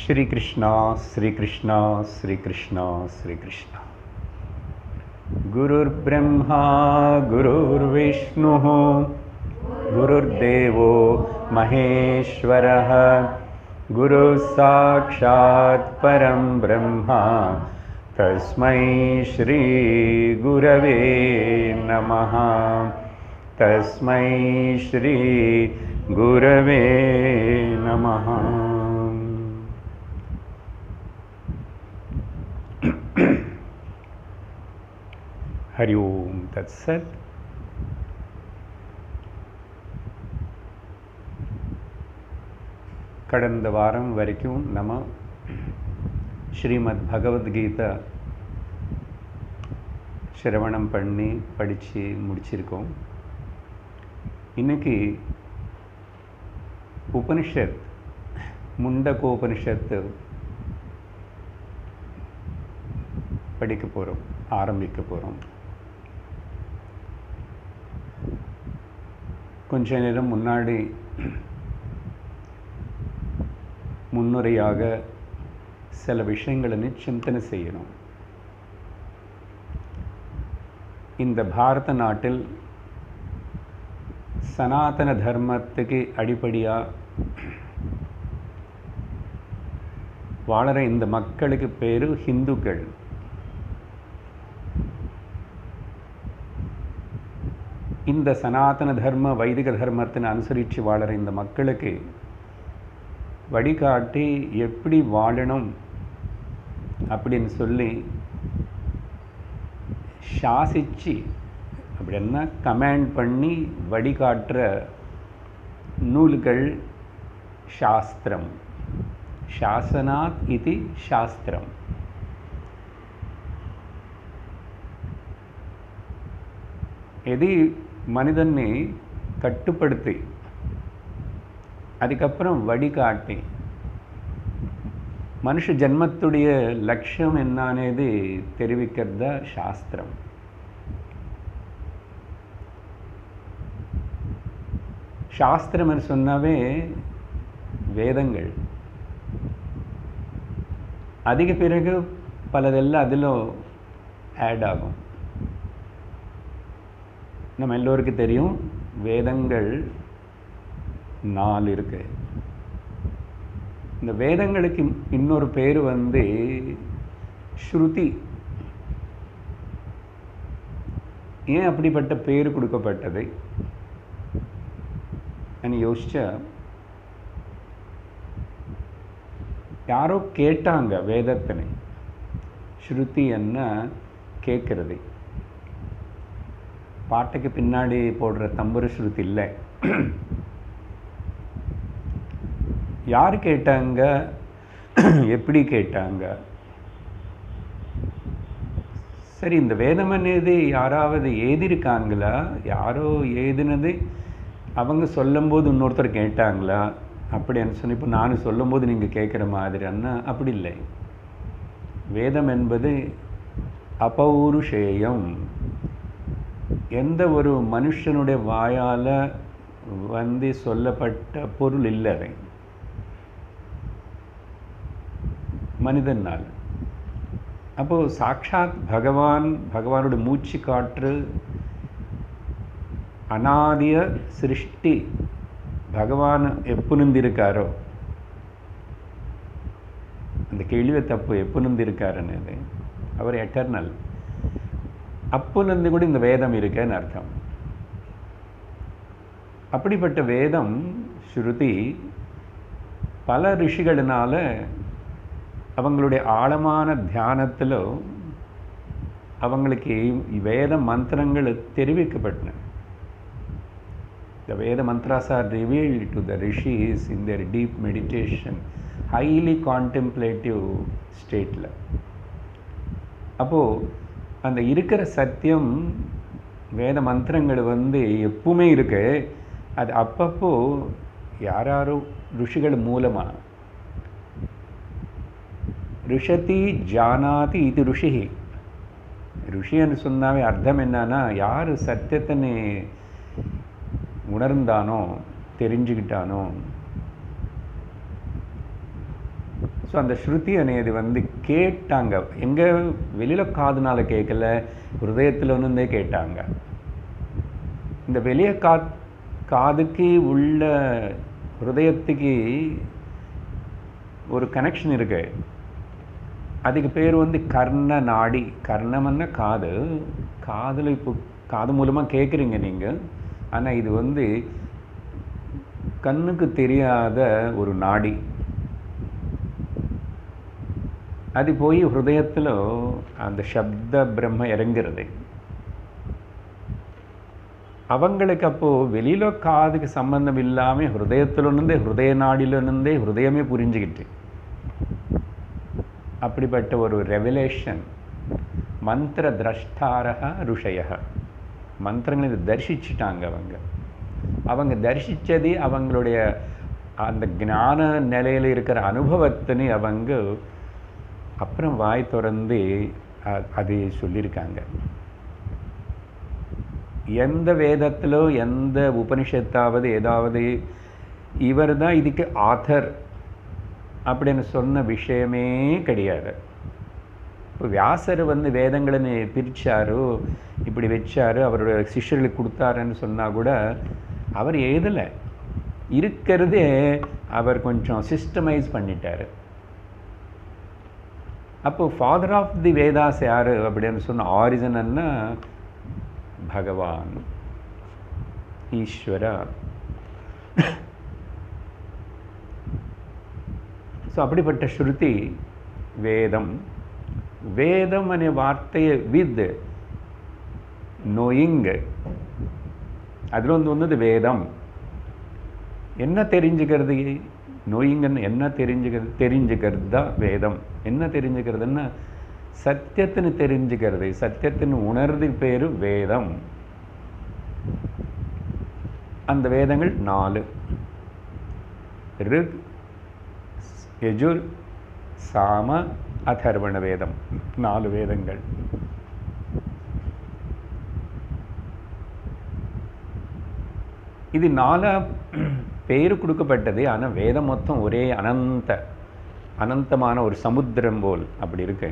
श्री कृष्णा श्री कृष्णा श्री कृष्णा श्री कृष्णा। गुरुर्ब्रह्मा गुरुर्विष्णुः गुरुर्देवो महेश्वरः गुरुसाक्षात् परं ब्रह्मा तस्मै श्री गुरवे नमः। तस्मै श्री गुरवे नमः। हरि ओम तत्सत। கடந்த வாரம் வரைக்கும் நம்ம ஸ்ரீமத் பகவத்கீதா சிரவணம் பண்ணி படித்து முடிச்சிருக்கோம். இன்னைக்கு உபனிஷத் முண்டகோபனிஷத்து படிக்க போகிறோம், ஆரம்பிக்க போகிறோம். கொஞ்ச நேரம் முன்னாடி முன்னுரையாக சில விஷயங்களை சிந்தனை செய்யணும். இந்த பாரத நாட்டில் சனாதன தர்மத்துக்கு அடிப்படையாக வாழற இந்த மக்களுக்கு பேர் ஹிந்துக்கள். இந்த சனாதன தர்ம வைதிக தர்மத்தினை அனுசரித்து வாழற இந்த மக்களுக்கு வழிகாட்டி எப்படி வாழணும் அப்படின்னு சொல்லி சாசிச்சு அப்படின்னா கமாண்ட் பண்ணி வழிகாட்டுற நூல்கள் சாஸ்திரம். சாசனாத் இது சாஸ்திரம். எது மனிதனை கட்டுப்படுத்தி அதுக்கப்புறம் வழிகாட்டி மனுஷ ஜன்மத்துடைய லட்சியம் என்னன்னது தெரிவிக்கிறதா சாஸ்திரம். சாஸ்திரம் சொன்னாவே வேதங்கள். அதிக பிறகு பலதெல்லாம் அதில் ஆட் ஆகும். நம்ம எல்லோருக்கும் தெரியும் வேதங்கள் 4 இருக்கு. இந்த வேதங்களுக்கு இன்னொரு பேர் ஸ்ருதி. ஏன் அப்படிப்பட்ட பேர் கொடுக்கப்பட்டது யோசிச்சா, யாரோ கேட்டாங்க வேதத்தினை. ஸ்ருதி என்ன கேட்கறது, பாட்டுக்கு பின்னாடி போடுற தம்புரு ஸ்ருதி இல்லை. யார் கேட்டாங்க, எப்படி கேட்டாங்க? சரி, இந்த வேதம் అనేది யாராவது எழுதியிருக்காங்களா? யாரோ எழுதினது அவங்க சொல்லும்போது இன்னொருத்தர் கேட்டாங்களா அப்படின்னு சொல்லி இப்போ நான் சொல்லும்போது நீங்கள் கேட்குற மாதிரி அண்ணா அப்படி இல்லை. வேதம் என்பது அபௌருஷேயம். எந்த ஒரு மனுஷனுடைய வாயால் சொல்லப்பட்ட பொருள் இல்லை, மனிதனால். அப்போது சாட்சாத் பகவானுடைய மூச்சு காற்று அநாதிய சிருஷ்டி. பகவான் எப்போ நிந்திருக்காரோ அந்த கேள்வியை தப்பு. எப்போ நிந்திருக்காருன்னு அவர் எட்டர்னல். அப்போலேருந்து கூட இந்த வேதம் இருக்குன்னு அர்த்தம். அப்படிப்பட்ட வேதம் ஸ்ருதி பல ரிஷிகளினால அவங்களுடைய ஆழமான தியானத்தில் அவங்களுக்கு வேத மந்திரங்கள் தெரிவிக்கப்பட்டன. The Veda mantras are revealed to the rishis in their deep meditation, highly contemplative state. அப்போது அந்த இருக்கிற சத்தியம் வேத மந்திரங்கள் எப்பவுமே இருக்கு. அது அப்பப்போ யாரோ ரிஷிகள் மூலமாக ரிஷதி ஜானாதி இது ருஷி. ருஷின்னு சொன்னாவே அர்த்தம் என்னன்னா, யார் சத்தியத்தினை உணர்ந்தானோ தெரிஞ்சுக்கிட்டானோ ஸோ அந்த ஸ்ருதி అనేది வந்து கேட்டாங்க. எங்கே வெளியில் காதுனால கேட்கல, ஹிருதயத்தில் இருந்தே கேட்டாங்க. இந்த வெளியே காதுக்கு உள்ள ஹிருதயத்துக்கு ஒரு கனெக்ஷன் இருக்கு. அதுக்கு பேர் வந்து கர்ண நாடி. கர்ணம்னா காது. காதில் இப்போ காது மூலமாக கேட்குறீங்க நீங்கள். ஆனால் இது வந்து கண்ணுக்கு தெரியாத ஒரு நாடி. அது போய் ஹிருதயத்தில் அந்த சப்த பிரம்ம இறங்குறது. அவங்களுக்கு அப்போது வெளியில் காதுக்கு சம்பந்தம் இல்லாமல் ஹிருதயத்திலிருந்தே, ஹிருதய நாடியிலிருந்தே ஹிருதயமே புரிஞ்சுக்கிட்டு, அப்படிப்பட்ட ஒரு ரெவலேஷன். மந்திர திரஷ்டாரக ருஷய, மந்திரங்களை தரிசிச்சுட்டாங்க. அவங்க தரிசித்தது அவங்களுடைய அந்த ஞான நிலையில் இருக்கிற அனுபவத்தினை அவங்க அப்புறம் வாய் திறந்து அது சொல்லியிருக்காங்க. எந்த வேதத்திலோ எந்த உபனிஷத்தாவது ஏதாவது இவர் தான் இதுக்கு ஆத்தர் அப்படின்னு சொன்ன விஷயமே கிடையாது. இப்போ வியாசர் வந்து வேதங்களை பிரித்தாரோ, இப்படி வச்சாரு, அவரோட சிஷ்யர்களுக்கு கொடுத்தாருன்னு சொன்னால் கூட அவர் எழுதலை. இருக்கிறதே அவர் கொஞ்சம் சிஸ்டமைஸ் பண்ணிட்டார். அப்போது ஃபாதர் ஆஃப் தி வேதாஸ் யார் அப்படின்னு சொன்ன ஆரிஜினல்னா பகவான் ஈஸ்வரா. ஸோ அப்படிப்பட்ட ஸ்ருதி வேதம். வேதம் அనే வார்த்தையை வித் நோயிங், அதில் ஒன்று வேதம். என்ன தெரிஞ்சுக்கிறது? நோயிங்கன்னு என்ன தெரிஞ்சுக்கிறது தான் வேதம். என்ன தெரிஞ்சுக்கிறதுன்னா சத்தியத்தின்னு தெரிஞ்சுக்கிறது, சத்தியத்தின்னு உணர்றதுக்கு பேர் வேதம். அந்த வேதங்கள் 4: ரிக், யஜுர், சாம, அதர்வண வேதம். 4 வேதங்கள். இது 4 பேரு கொடுக்கப்பட்டது. ஆனால் வேதம் மொத்தம் ஒரே அனந்தமான ஒரு சமுத்திரம் போல் அப்படி இருக்கு.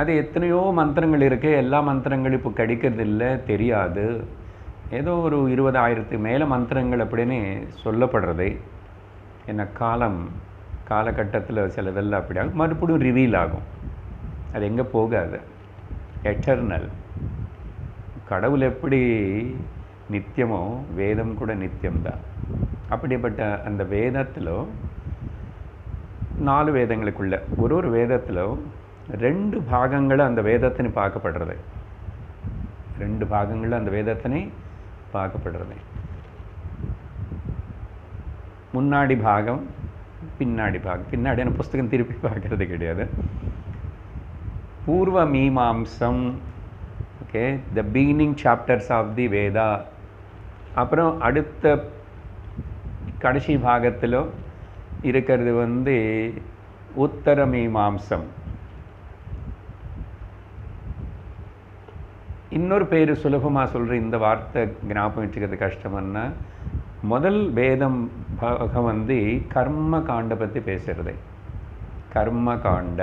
அது எத்தனையோ மந்திரங்கள் இருக்கு. எல்லா மந்திரங்களும் இப்போ கிடைக்கிறதில்லை, தெரியாது. ஏதோ ஒரு 20,000 மேலே மந்திரங்கள் அப்படின்னு சொல்லப்படுறது. என்ன காலகட்டத்தில் சிலதெல்லாம் அப்படி ஆகும், மறுபடியும் ரிவீல் ஆகும். அது எங்கே போகாது, எட்டர்னல். கடவுள் எப்படி நித்தியமோ வேதம் கூட நித்தியம்தான். அப்படிப்பட்ட அந்த வேதத்தில் 4 வேதங்களுக்குள்ள ஒரு வேதத்தில் 2 பாகங்கள் அந்த வேதத்தினை பார்க்கப்படுறது. 2 பாகங்கள் அந்த வேதத்தினை பார்க்கப்படுறது. முன்னாடி பாகம், பின்னாடி பாகம். பின்னாடி அந்த புஸ்தகம் திருப்பி பார்க்கறது கிடையாது. பூர்வ மீமாம்சம், okay, the beginning chapters of the Veda. அப்புறம் அடுத்த கடைசி பாகத்தில் இருக்கிறது வந்து உத்தர மீமாம்சம். இன்னொரு பேர் சுலபமாக சொல்கிற இந்த வார்த்தை ஞாபகம் வச்சுக்கிறது கஷ்டம்னா, முதல் வேதம் பாகம் வந்து கர்ம காண்டை பற்றி பேசுறது. கர்ம காண்ட.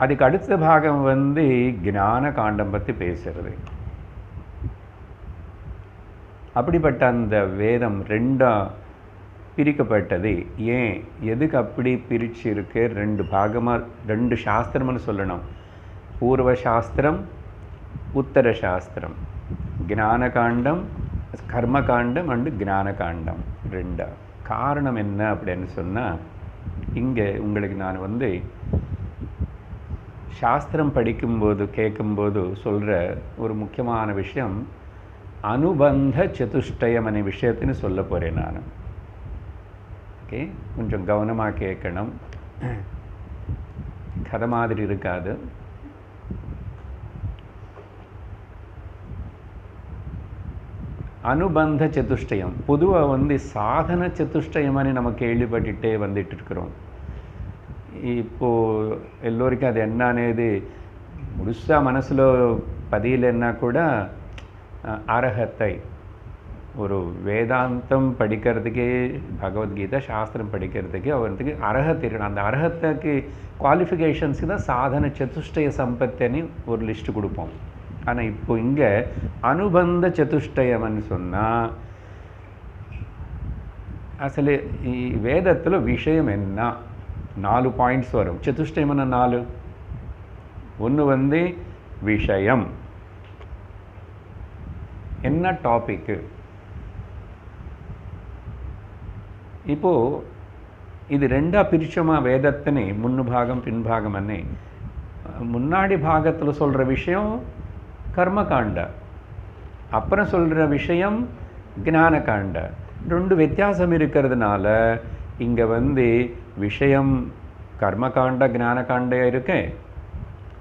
அதுக்கு அடுத்த பாகம் வந்து ஞான காண்டம் பற்றி பேசுறது. அப்படிப்பட்ட அந்த வேதம் 2 பிரிக்கப்பட்டது. ஏன், எதுக்கு அப்படி பிரித்து இருக்கு? 2 பாகமாக, 2 சாஸ்திரம்னு சொல்லணும். பூர்வ சாஸ்திரம், உத்தர சாஸ்திரம். ஞான காண்டம், கர்ம காண்டம் அண்டு ஞான காண்டம் 2. காரணம் என்ன அப்படின்னு சொன்னால், இங்கே உங்களுக்கு நான் வந்து சாஸ்திரம் படிக்கும்போது கேட்கும்போது சொல்கிற ஒரு முக்கியமான விஷயம், அனுபந்த சதுஷ்டயம் அనే விஷயத்தின்னு சொல்ல போகிறேன் நான். ஓகே, கொஞ்சம் கவனமாக கேட்கணும். கதை மாதிரி இருக்காது. அனுபந்த சதுஷ்டயம் பொதுவாக வந்து சாதன சதுஷ்டயமானு நம்ம கேள்விப்பட்டுட்டே வந்துட்டு இருக்கிறோம். இப்போது எல்லோருக்கும் அது என்னன்னது முழுசாக மனசில் பதியலைன்னா கூட அரகத்தை, ஒரு வேதாந்தம் படிக்கிறதுக்கே பகவத்கீதை சாஸ்திரம் படிக்கிறதுக்கு அவருக்கு அர்ஹத்தை இருக்கணும். அந்த அர்ஹத்துக்கு குவாலிஃபிகேஷன்ஸுக்கு தான் சாதன சதுஷ்டய சம்பத்தின்னு ஒரு லிஸ்ட்டு கொடுப்போம். ஆனால் இப்போ இங்கே அனுபந்த சதுஷ்டயம்னு சொன்னால் அசல் வேதத்தில் விஷயம் என்ன 4 பாயிண்ட்ஸ் வரும். சதுஷ்டயம்னா 4. ஒன்று விஷயம், என்ன டாபிக்கு. இப்போது இது ரெண்டாக பிரிச்சோமா வேதத்தினே, முன்னு பாகம் பின்பாகம் அன்னே. முன்னாடி பாகத்தில் சொல்கிற விஷயம் கர்மகாண்ட, அப்புறம் சொல்கிற விஷயம் ஞானகாண்ட. 2 வித்தியாசம் இருக்கிறதுனால இங்கே விஷயம் கர்மகாண்ட ஞானகாண்ட இருக்கு.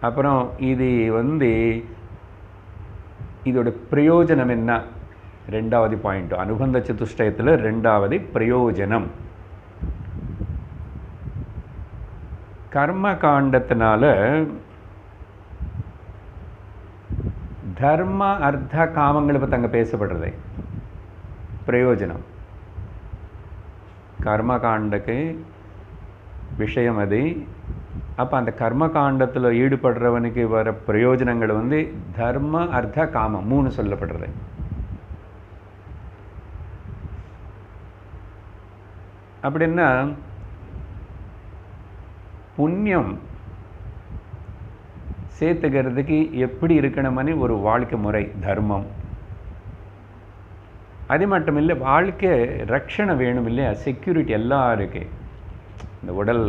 அப்புறம் இது இதோட பிரயோஜனம் என்ன, 2வது பாயிண்ட். அனுபந்த சதுஷ்டயத்தில் 2வது பிரயோஜனம். கர்மகாண்டத்தினால தர்ம அர்த்த காமங்களை பற்றி அங்கே பேசப்படுறது பிரயோஜனம். கர்மகாண்டக்கு விஷயம் அது. அப்போ அந்த கர்மகாண்டத்தில் ஈடுபடுறவனுக்கு வர பிரயோஜனங்கள் தர்ம அர்த்த காமம் 3 சொல்லப்படுறது. அப்படின்னா புண்ணியம் சேர்த்துக்கிறதுக்கு எப்படி இருக்கணும்னு ஒரு வாழ்க்கை முறை தர்மம். அது மட்டும் இல்லை, வாழ்க்கை ரட்சணை வேணும் இல்லையா, செக்யூரிட்டி எல்லாம் இருக்குது. இந்த உடல்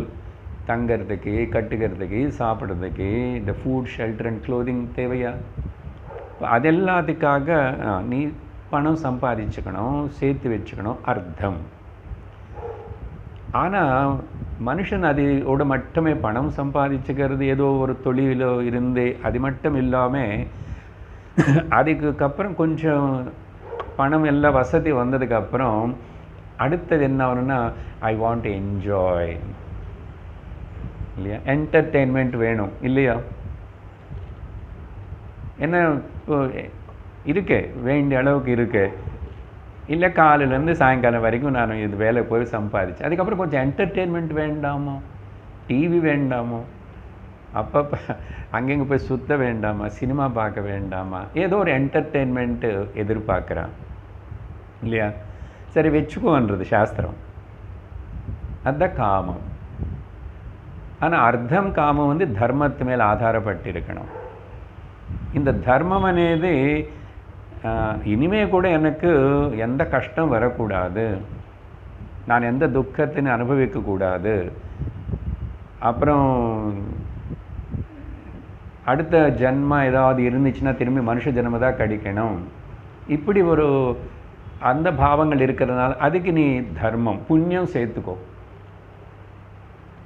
தங்கிறதுக்கு, கட்டுக்கிறதுக்கு, சாப்பிட்றதுக்கு, இந்த ஃபுட் ஷெல்டர் அண்ட் க்ளோதிங் தேவையா. அதெல்லாத்துக்காக நீ பணம் சம்பாதிச்சுக்கணும், சேர்த்து வச்சுக்கணும், அர்த்தம். ஆனால் மனுஷன் அதோட மட்டுமே பணம் சம்பாதிச்சுக்கிறது ஏதோ ஒரு தொழிலோ இருந்து அது மட்டும் இல்லாமல் அதுக்கப்புறம் கொஞ்சம் பணம் எல்லாம் வசதி வந்ததுக்கப்புறம் அடுத்தது என்ன ஆகணும்னா ஐ வாண்ட் என்ஜாய் இல்லையா, என்டர்டெயின்மெண்ட் வேணும் இல்லையா. என்ன இருக்கு, வேண்டிய அளவுக்கு இருக்கு இல்லை, காலையிலேருந்து சாயங்காலம் வரைக்கும் நான் இது வேலை போய் சம்பாதிச்சு அதுக்கப்புறம் கொஞ்சம் என்டர்டெயின்மெண்ட் வேண்டாமோ, டிவி வேண்டாமோ, அப்பப்போ அங்கங்கே போய் சுத்த வேண்டாமா, சினிமா பார்க்க வேண்டாமா, ஏதோ ஒரு என்டர்டெயின்மெண்ட்டு எதிர்பார்க்குறான் இல்லையா. சரி வச்சுக்கோன்றது சாஸ்திரம், அதுதான் காமம். ஆனால் அர்த்தம் காமம் தர்மத்து மேலே ஆதாரப்பட்டு இருக்கணும். இந்த தர்மம் అనేది இனிமே கூட எனக்கு எந்த கஷ்டம் வரக்கூடாது, நான் எந்த துக்கத்தினை அனுபவிக்கக்கூடாது, அப்புறம் அடுத்த ஜென்மா ஏதாவது இருந்துச்சுன்னா திரும்பி மனுஷ ஜென்ம தான் கிடைக்கணும், இப்படி ஒரு அந்த பாவங்கள் இருக்கிறதுனால அதுக்கு நீ தர்மம் புண்ணியம் சேர்த்துக்கோ.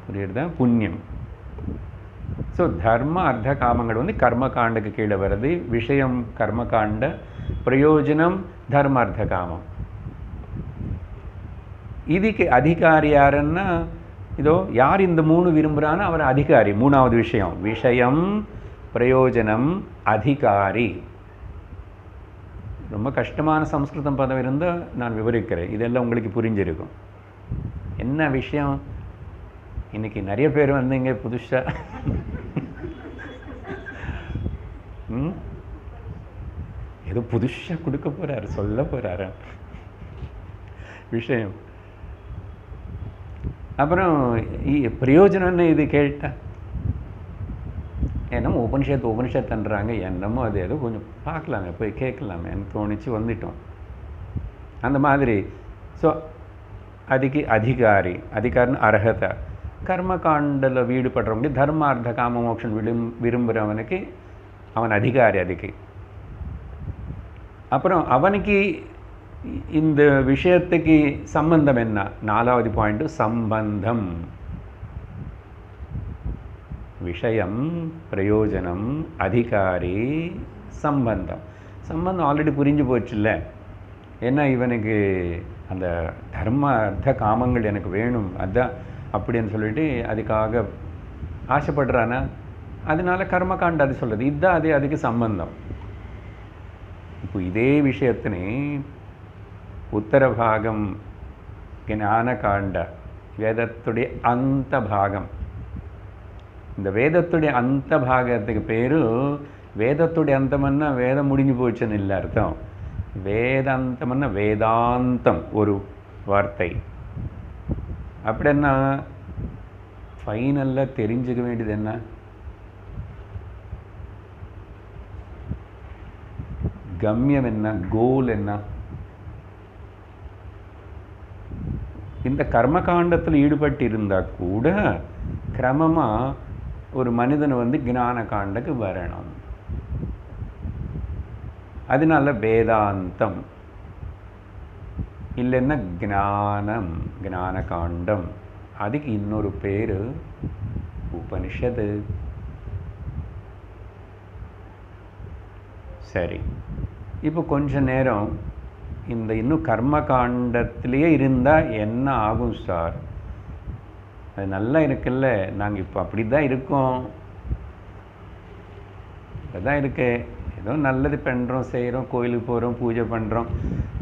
புரியுறதா, புண்ணியம். ஸோ தர்ம அர்த்த காமங்கள் கர்மகாண்டுக்கு கீழே வருது. விஷயம் கர்மகாண்ட, பிரயோஜனம் தர்ம அர்த்த காமம். இதுக்கு அதிகாரி யாருன்னா இதோ யார் இந்த 3 விரும்புகிறான்னு அவர் அதிகாரி. 3வது விஷயம் விஷயம் பிரயோஜனம் அதிகாரி. ரொம்ப கஷ்டமான சம்ஸ்கிருதம் பதம் இருந்தால் நான் விவரிக்கிறேன், இதெல்லாம் உங்களுக்கு புரிஞ்சிருக்கும். என்ன விஷயம், இன்னைக்கு நிறைய பேர் இங்கே புதுசாக ஏதோ புதுசாக கொடுக்க போகிறாரு, சொல்ல போகிறாரு விஷயம். அப்புறம் பிரயோஜனம்னு இது கேட்டேன், என்னமோ உபனிஷத்துன்றாங்க, என்னமோ அது ஏதோ கொஞ்சம் பார்க்கலாமே, போய் கேட்கலாமேன்னு தோணிச்சு வந்துட்டோம் அந்த மாதிரி. ஸோ அதுக்கு அதிகாரின்னு அர்ஹத்தை. கர்மகாண்டில் ஈடுபடுறவங்க தர்மார்த்த காம மோட்சம் விரும்புகிறவனுக்கு அவன் அதிகாரி அதுக்கு. அப்புறம் அவனுக்கு இந்த விஷயத்துக்கு சம்பந்தம் என்ன, 4வது பாயிண்ட் சம்பந்தம். விஷயம் பிரயோஜனம் அதிகாரி சம்பந்தம். சம்பந்தம் ஆல்ரெடி புரிஞ்சு போச்சுல்ல, ஏன்னா இவனுக்கு அந்த தர்ம அர்த்த காமங்கள் எனக்கு வேணும் அதுதான் அப்படின்னு சொல்லிட்டு அதுக்காக ஆசைப்படுறானா, அதனால கர்மகாண்ட அது சொல்லுது, இதுதான் அதுக்கு சம்பந்தம். இப்போ இதே விஷயத்தினே உத்தரபாகம் ஞானகாண்ட, வேதத்துடைய அந்த பாகம். இந்த வேதத்துடைய அந்த பாகத்துக்கு பேர், வேதத்துடைய அந்தம்னா வேதம் முடிஞ்சு போச்சுன்னு இல்லை அர்த்தம். வேதாந்தம்னா வேதாந்தம் ஒரு வார்த்தை. அப்படின்னா ஃபைனலாக தெரிஞ்சுக்க வேண்டியது என்ன? கம்யம் என்ன, கோல் என்ன? இந்த கர்மகாண்டத்தில் ஈடுபட்டு இருந்தால் கூட கிரமமாக ஒரு மனிதன் ஞான காண்டக்கு வரணும். அதனால வேதாந்தம் இல்லைன்னா ஞானம், ஞான காண்டம். அதுக்கு இன்னொரு பேர் உபனிஷத்து. சரி, இப்போ கொஞ்ச நேரம் இந்த இன்னும் கர்ம காண்டத்திலேயே இருந்தால் என்ன ஆகும் சார்? அது நல்லா இருக்குல்ல, நாங்கள் இப்போ அப்படி தான் இருக்கோம், அதுதான் இருக்கு, ஏதோ நல்லது பண்ணுறோம், செய்கிறோம், கோயிலுக்கு போகிறோம், பூஜை பண்ணுறோம்,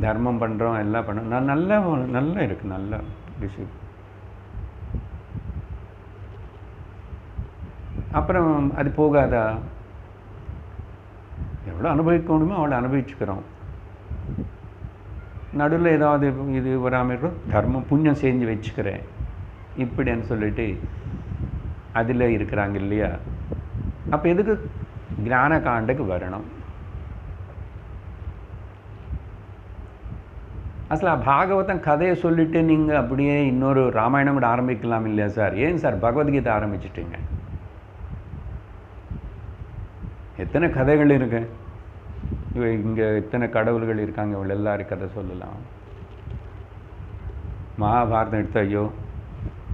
தர்மம் பண்ணுறோம், எல்லாம் பண்ணுறோம். நான் நல்லா இருக்குது, நல்ல விஷயம். அப்புறம் அது போகாதா? எவ்வளோ அனுபவிக்கணுமோ அவ்வளோ அனுபவிச்சுக்கிறோம். நடுவில் ஏதாவது இது வராமல் இருக்கும், தர்மம் புண்ணியம் செஞ்சு வச்சுக்கிறேன் இப்படின்னு சொல்லிட்டு அதில் இருக்கிறாங்க இல்லையா? அப்போ எதுக்கு ஞான காண்டுக்கு வரணும்? அசலா பாகவதம் கதையை சொல்லிட்டு நீங்கள் அப்படியே இன்னொரு ராமாயணம் கூட ஆரம்பிக்கலாம் இல்லையா சார்? ஏன் சார் பகவத்கீதை ஆரம்பிச்சிட்டிங்க? எத்தனை கதைகள் இருக்கு இங்கே, எத்தனை கடவுள்கள் இருக்காங்க, இவள் எல்லாரும் கதை சொல்லலாம். மகாபாரதம் எடுத்து ஐயோ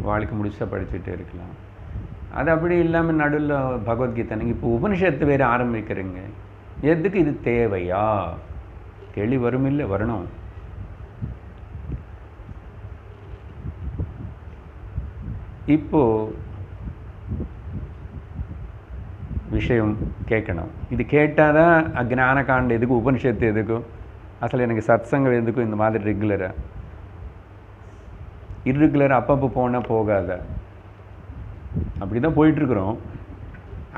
வாழ்க்கை முடிச்சா படிச்சுட்டே இருக்கலாம். அது அப்படி இல்லாமல் நடுவில் பகவத்கீதை. நீங்கள் இப்போ உபனிஷத்து வேறு ஆரம்பிக்கிறீங்க, எதுக்கு இது தேவையா? கேள்வி வரும் இல்லை, வரணும். இப்போ விஷயம் கேட்கணும். இது கேட்டால் தான் அஜ்ஞான காண்ட எதுக்கும், உபனிஷத்து எதுக்கும், அசல் எனக்கு சத்சங்கம் எதுக்கும், இந்த மாதிரி ரெகுலராக இர்ரெகுலராக அப்பப்போ போனால் போகாத, அப்படி தான் போயிட்டுருக்குறோம்.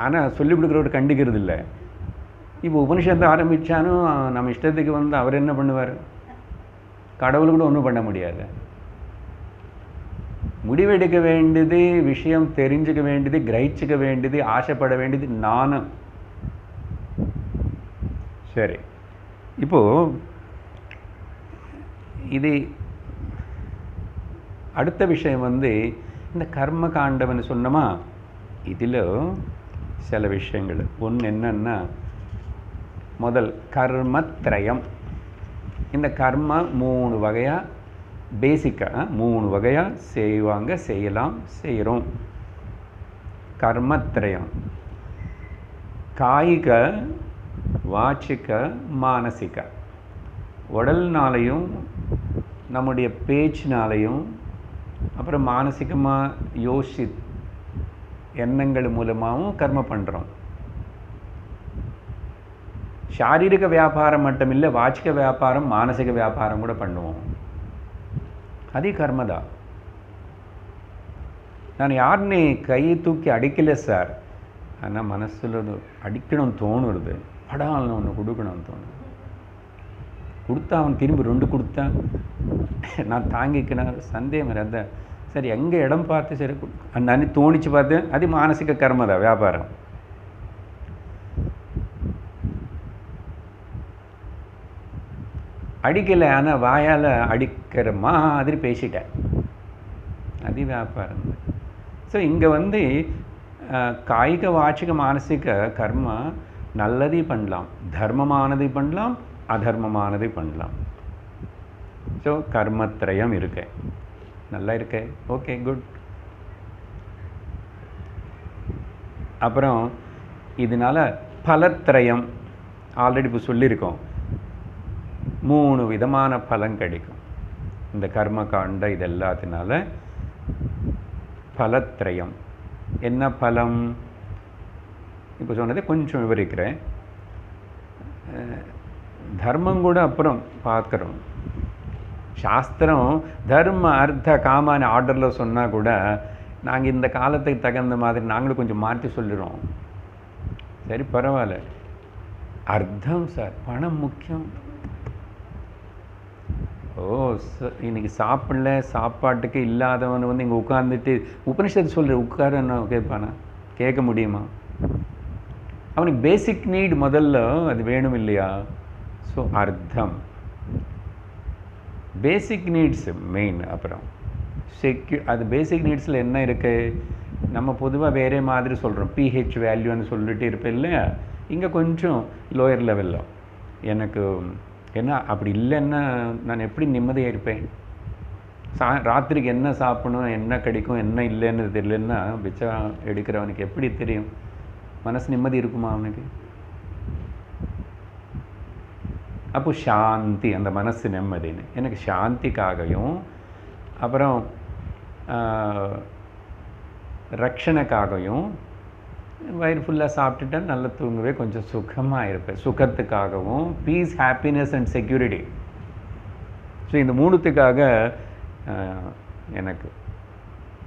ஆனால் சொல்லிக் கொடுக்குறவர் கண்டிக்கிறது இல்லை. இப்போ உபனிஷத்தை ஆரம்பித்தாலும் நம்ம இஷ்டத்துக்கு அவர் என்ன பண்ணுவார்? கடவுள் கூட ஒன்றும் பண்ண முடியாது. முடிவெடுக்க வேண்டியது, விஷயம் தெரிஞ்சுக்க வேண்டியது, கிரகிச்சுக்க வேண்டியது, ஆசைப்பட வேண்டியது நானும். சரி, இப்போது இது அடுத்த விஷயம் இந்த கர்ம காண்டம்னு சொன்னோமா, இதில் சில விஷயங்கள். ஒன்று என்னன்னா, முதல் கர்மத்ரயம். இந்த கர்ம 3 வகையாக, பேசிக்காக 3 வகையாக செய்வாங்க, செய்யலாம், செய்கிறோம். கர்மத்ரயம் காயிக, வாச்சிக, மானசிக. உடல்னாலையும் நம்முடைய பேச்சினாலையும் அப்புறம் மானசிகமாக எண்ணங்கள் மூலமாகவும் கர்ம பண்ணுறோம். சாரீரிக வியாபாரம் மட்டும் இல்லை, வாச்சிக வியாபாரம், மானசிக வியாபாரம் கூட பண்ணுவோம். அது கர்மதான். நான் யாருன்னு கையை தூக்கி அடிக்கலை சார், ஆனால் மனசில் அடிக்கணும்னு தோணுறது, படாமல் ஒன்று கொடுக்கணும்னு தோணும். கொடுத்தா அவன் திரும்பி 2 கொடுத்தான், நான் தாங்கிக்கினேன், சந்தேகம் இருந்த சரி எங்கே இடம் பார்த்து சரி நான் தோணிச்சு பார்த்தேன். அது மானசிக கர்மதான், வியாபாரம். அடிக்கலை, ஆனால் வாயால் அடிக்கிற மாதிரி பேசிட்டேன், அது வியாபாரம். ஸோ இங்கே காய்க, வாச்சிக, மானசிக கர்மா நல்லதை பண்ணலாம், தர்மமானதை பண்ணலாம், அதர்மமானதை பண்ணலாம். ஸோ கர்மத்ரயம் இருக்கு, நல்லா இருக்கு, ஓகே, குட். அப்புறம் இதனால் பலத்ரயம் ஆல்ரெடி இப்போ சொல்லியிருக்கோம். 3 விதமான பலன் கிடைக்கும் இந்த கர்ம காண்ட இது எல்லாத்தினால. பலத்ரயம் என்ன பலம்? இப்போ சொன்னதை கொஞ்சம் விவரிக்கிறேன். தர்மம் கூட அப்புறம் பார்க்குறோம். சாஸ்திரம் தர்ம அர்த்த காமான ஆர்டரில் சொன்னால் கூட நாங்கள் இந்த காலத்துக்கு தகுந்த மாதிரி நாங்களும் கொஞ்சம் மாற்றி சொல்லிடுறோம். சரி பரவாயில்ல, அர்த்தம் சார், பணம் முக்கியம். ஓ இன்னைக்கு சாப்பிடல, சாப்பாட்டுக்கு இல்லாதவன் வந்து இங்கே உட்காந்துட்டு உபனிஷத்து சொல்கிற உட்காரன்னு கேட்பானா? கேட்க முடியுமா? அவனுக்கு பேசிக் நீட் முதல்ல அது வேணும் இல்லையா? ஸோ அர்த்தம், பேசிக் நீட்ஸ் மெயின். அப்புறம் அது பேசிக் நீட்ஸில் என்ன இருக்குது? நம்ம பொதுவாக வேறே மாதிரி சொல்கிறோம், பிஹெச் வேல்யூன்னு சொல்லிட்டு இருப்பேன் இல்லையா? இங்கே கொஞ்சம் லோயர் லெவலில் எனக்கு என்ன அப்படி இல்லைன்னா நான் எப்படி நிம்மதியாக இருப்பேன்? ராத்திரிக்கு என்ன சாப்பிடணும், என்ன கிடைக்கும், என்ன இல்லைன்னு தெரியலன்னா பிச்சா எடுக்கிறவனுக்கு எப்படி தெரியும்? மனசு நிம்மதி இருக்குமா அவனுக்கு? அப்போ சாந்தி, அந்த மனசு நிம்மதின்னு. எனக்கு சாந்திக்காகவும் அப்புறம் ரக்ஷணைக்காகவும் வயிறு ஃபுல்லாக சாப்பிட்டுட்டா நல்லா தூங்கவே கொஞ்சம் சுகமாக இருப்பேன். சுகத்துக்காகவும் peace, happiness and security. So இந்த மூணுத்துக்காக எனக்கு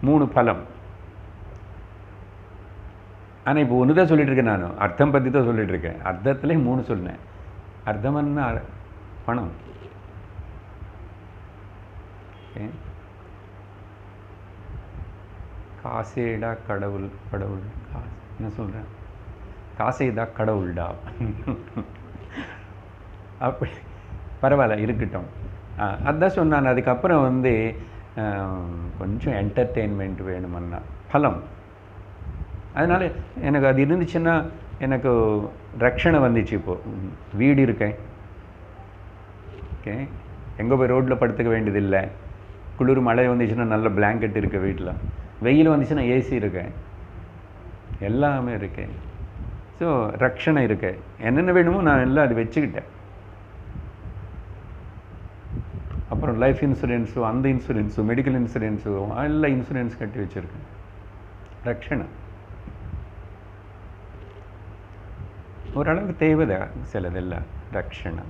3 பலம். ஆனால் இப்போ ஒன்று தான் சொல்லிகிட்ருக்கேன், நான் அர்த்தம் பற்றி தான் சொல்லிகிட்ருக்கேன். அர்த்தத்துலேயே 3 சொன்னேன். அர்த்தம்னா பணம். காசேடா கடவுள், கடவுள் காசு என்ன சொல்கிறேன், காசேடா கடவுள்டா. அப்படி பரவாயில்ல இருக்கட்டும். அதுதான் சொன்னான். அதுக்கப்புறம் வந்து கொஞ்சம் என்டர்டெயின்மெண்ட் வேணுமன்னா பலம். அதனால் எனக்கு அது இருந்துச்சுன்னா எனக்கு ரக்ஷணை வந்துச்சு. இப்போது வீடு இருக்கேன், ஓகே, எங்கே போய் ரோட்டில் படுத்துக்க வேண்டியதில்லை. குளிர் மழை வந்துச்சுன்னா நல்ல பிளாங்கெட் இருக்குது வீட்டில். வெயில் வந்துச்சுன்னா ஏசி இருக்கேன், எல்லாமே இருக்கேன். ஸோ ரக்ஷணை இருக்கு. என்னென்ன வேணுமோ நான் எல்லாம் அது வச்சுக்கிட்டேன். அப்புறம் லைஃப் இன்சூரன்ஸோ, அந்த இன்சூரன்ஸோ, மெடிக்கல் இன்சூரன்ஸோ, எல்லாம் இன்சூரன்ஸ் கட்டி வச்சுருக்கேன். ரக்ஷணை ஓரளவுக்கு தேவைதான் சிலதெல்லாம். ரக்ஷணை,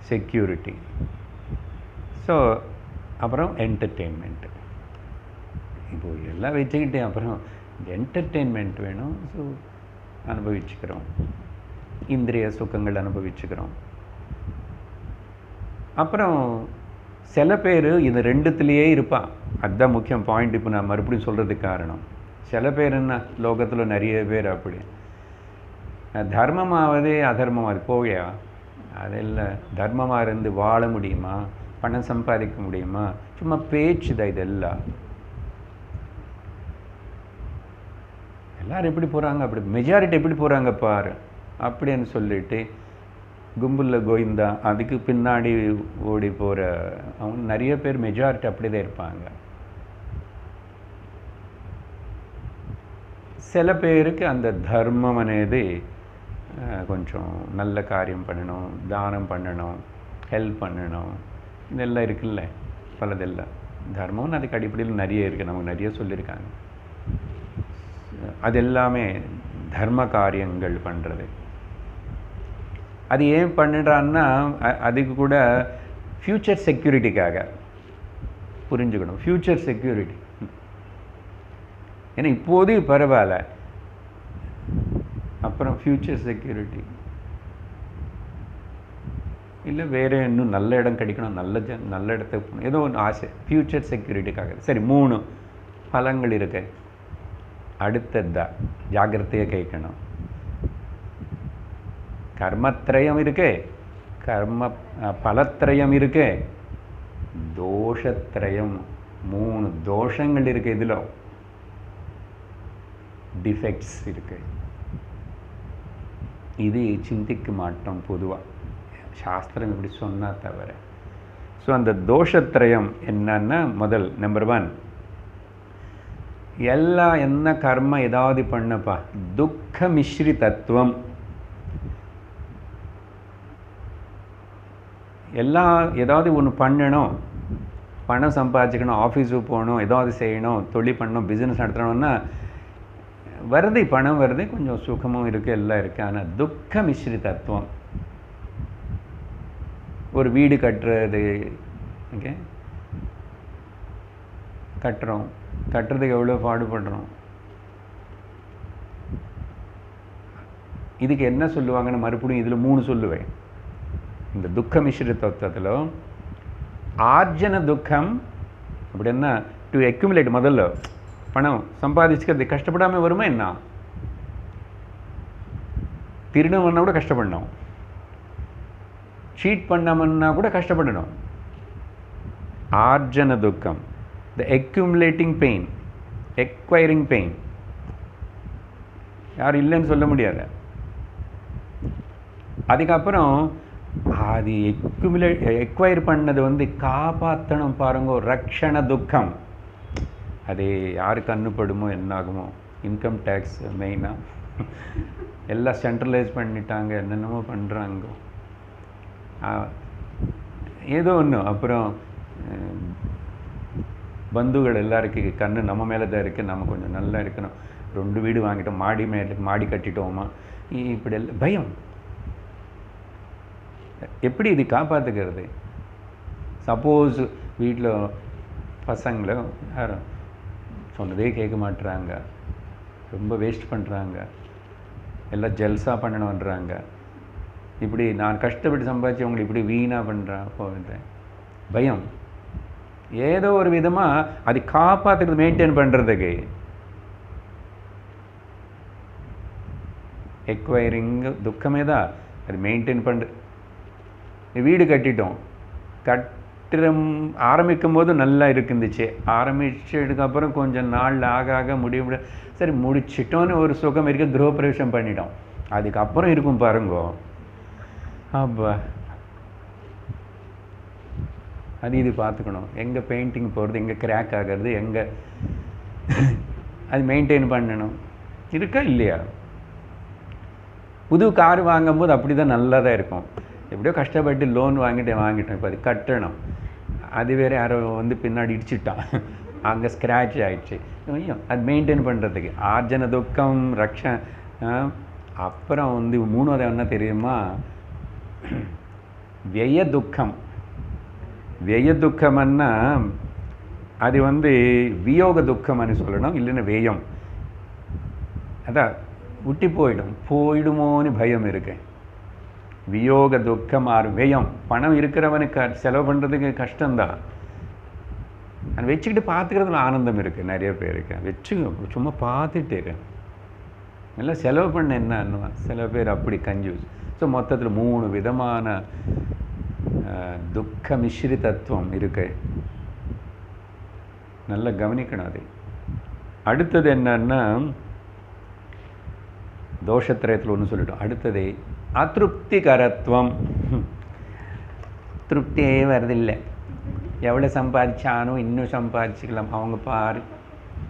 செக்யூரிட்டி. ஸோ அப்புறம் என்டர்டெயின்மெண்ட்டு. இப்போது எல்லாம் வச்சுக்கிட்டேன். அப்புறம் என்டர்டெயின்மெண்ட் வேணும். ஸோ அனுபவிச்சுக்கிறோம், இந்திரிய சுகங்கள் அனுபவிச்சுக்கிறோம். அப்புறம் சில பேர் இது ரெண்டுத்துலேயே இருப்பான். அதுதான் முக்கியம் பாயிண்ட். இப்போ நான் மறுபடியும் சொல்கிறதுக்கு காரணம், சில பேர் என்ன லோகத்தில் நிறைய பேர் அப்படி தர்மமாவது அதர்மமாவது போகையா அதெல்லாம். தர்மமாக இருந்து வாழ முடியுமா? பணம் சம்பாதிக்க முடியுமா? சும்மா பேச்சு தான் இதெல்லாம். எல்லோரும் எப்படி போகிறாங்க, அப்படி மெஜாரிட்டி எப்படி போகிறாங்க பாரு அப்படின்னு சொல்லிட்டு கும்பலில் கோவிந்தா அதுக்கு பின்னாடி ஓடி போகிற அவங்க நிறைய பேர் மெஜாரிட்டி அப்படி தான் இருப்பாங்க. சில பேருக்கு அந்த தர்மம் అనేది கொஞ்சம் நல்ல காரியம் பண்ணணும், தானம் பண்ணணும், ஹெல்ப் பண்ணணும், இதெல்லாம் இருக்குல்ல பலதெல்லாம். தர்மம்னு அதுக்கு அடிப்படையில் நிறைய இருக்குது, நமக்கு நிறைய சொல்லியிருக்காங்க. அது எல்லாமே தர்ம காரியங்கள் பண்ணுறது. அது ஏன் பண்ணுறான்னா அதுக்கு கூட ஃப்யூச்சர் செக்யூரிட்டிக்காக புரிஞ்சுக்கணும். Future security. ஏன்னா இப்போது பரவாயில்ல, அப்புறம் ஃப்யூச்சர் செக்யூரிட்டி இல்லை வேறு இன்னும் நல்ல இடம் கிடைக்கணும், நல்ல இடத்துக்கு போகணும், ஏதோ ஒன்று ஆசை. ஃப்யூச்சர் செக்யூரிட்டிக்காக. சரி 3 பலங்கள் இருக்கு. அடுத்ததான் ஜாகிரதையாக கேட்கணும். கர்மத்ரயம் இருக்கு, பலத்ரயம் இருக்கு, தோஷத்ரயம் 3 தோஷங்கள் இருக்கு. இதில் டிஃபெக்ட்ஸ் இருக்கு. இது சிந்திக்க மாட்டோம் பொதுவாக, சாஸ்திரம் இப்படி சொன்னால் தவிர. ஸோ அந்த தோஷத்ரயம் என்னன்னா, முதல் நம்பர் 1 எல்லாம் என்ன கர்ம ஏதாவது பண்ணப்பா துக்க மிஸ்ரி தத்துவம். எல்லாம் ஏதாவது ஒன்று பண்ணணும், பணம் சம்பாதிச்சுக்கணும், ஆஃபீஸுக்கு போகணும், ஏதாவது செய்யணும், தொழில் பண்ணணும், பிஸ்னஸ் நடத்தணும்னா வருது, பணம் வருது, கொஞ்சம் சுகமும் இருக்குது, எல்லாம் இருக்குது. ஆனால் துக்க மிஸ்ரி தத்துவம் ஒரு வீடு கட்டுறது, ஓகே, கட்டுறதுக்கு எவ்வளோ பாடுபடுறோம். இதுக்கு என்ன சொல்லுவாங்கன்னு மறுபடியும் இதில் 3 சொல்லுவேன். இந்த துக்க மிஸ்ர தத்துவத்தில் ஆர்ஜன துக்கம் அப்படின்னா டு அக்யூமுலேட், முதல்ல பணம் சம்பாதிச்சுக்கிறது கஷ்டப்படாமல் வருமா என்ன? திருடவன்னா கூட கஷ்டப்படணும், சீட் பண்ணாமன்னா கூட கஷ்டப்படணும். ஆர்ஜன துக்கம், த அக்யூமுலேட்டிங் பெயின், எக்வைரிங் பெயின், யாரும் இல்லைன்னு சொல்ல முடியாது. அதுக்கப்புறம் அது எக்வைர் பண்ணது காப்பாற்றணும் பாருங்க, ரக்ஷண துக்கம். அது யாரு கண்ணுப்படுமோ என்னாகுமோ. இன்கம் டேக்ஸ் மெயினாக எல்லாம் சென்ட்ரலைஸ் பண்ணிட்டாங்க, என்னென்னமோ பண்ணுறாங்க, ஏதோ ஒன்று. அப்புறம் பந்துகள் எல்லாருக்கும் கண்ணு நம்ம மேலே தான் இருக்குது, நம்ம கொஞ்சம் நல்லா இருக்கணும், 2 வீடு வாங்கிட்டோம், மாடி கட்டிட்டோமா, இப்படி எல்லாம் பயம். எப்படி இது காப்பாற்றுக்கிறது? சப்போஸ் வீட்டில் பசங்களை யாரும் சொன்னதே கேட்க மாட்டுறாங்க, ரொம்ப வேஸ்ட் பண்ணுறாங்க, எல்லாம் ஜெல்ஸாக பண்ணணுன்றாங்க, இப்படி நான் கஷ்டப்பட்டு சம்பாதிச்சு அவங்களை இப்படி வீணாக பண்ணுறேன், பயம். ஏதோ ஒரு விதமாக அது காப்பாற்றுறது, மெயின்டைன் பண்ணுறதுக்கு. எக்வைரிங் துக்கமே தான் அது மெயின்டைன் பண்ணுற. வீடு கட்டிட்டோம், ஆரம்பிக்கும் போது நல்லா இருந்துச்சு, ஆரம்பிச்சதுக்கப்புறம் கொஞ்சம் நாள் ஆக முடிய சரி முடிச்சிட்டோன்னு ஒரு சுகம் இருக்க, கிரகப்பிரவேசம் பண்ணிட்டோம். அதுக்கப்புறம் இருக்கும் பாருங்க, அப்பா அது இது பார்த்துக்கணும், எங்கே பெயிண்டிங் போகிறது, எங்கே கிராக் ஆகிறது, எங்கே அது மெயின்டைன் பண்ணணும், இருக்கா இல்லையா? புது கார் வாங்கும்போது அப்படி தான் நல்லா தான் இருக்கும். எப்படியோ கஷ்டப்பட்டு லோன் வாங்கிட்டோம், இப்போ அது கட்டணும், அது வேறு யாரோ பின்னாடி இடிச்சிட்டான், அங்கே ஸ்க்ராட்ச் ஆகிடுச்சு, அது மெயின்டைன் பண்ணுறதுக்கு. ஆர்ஜன துக்கம், அப்புறம் 3வது என்ன தெரியுமா? விய துக்கம். விய துக்கம்னா அது வியோக துக்கம்னு சொல்லணும், இல்லைன்னா வியம். அதான் விட்டு போயிடுமோன்னு பயம் இருக்கு. வியோக துக்கம் ஆர் வியம். பணம் இருக்கிறவனுக்கு செலவு பண்ணுறதுக்கு கஷ்டம்தான், அது வச்சுக்கிட்டு பார்த்துக்கிறதுல ஆனந்தம் இருக்குது. நிறைய பேருக்கு வச்சு சும்மா பார்த்துட்டே நல்லா செலவு பண்ண என்னன்னுவா சில பேர், அப்படி கன்ஜூஸ். ஸோ மொத்தத்தில் 3 விதமான துக்க மிஸ்ரி தத்துவம் இருக்கு, நல்லா கவனிக்கணும் அது. அடுத்தது என்னன்னா, தோஷத்திரயத்தில் ஒன்று சொல்லிட்டோம். அடுத்தது அதிருப்திகரத்துவம். திருப்தியே வருதில்லை, எவ்வளோ சம்பாதிச்சானோ இன்னும் சம்பாதிச்சிக்கலாம், அவங்க பாரு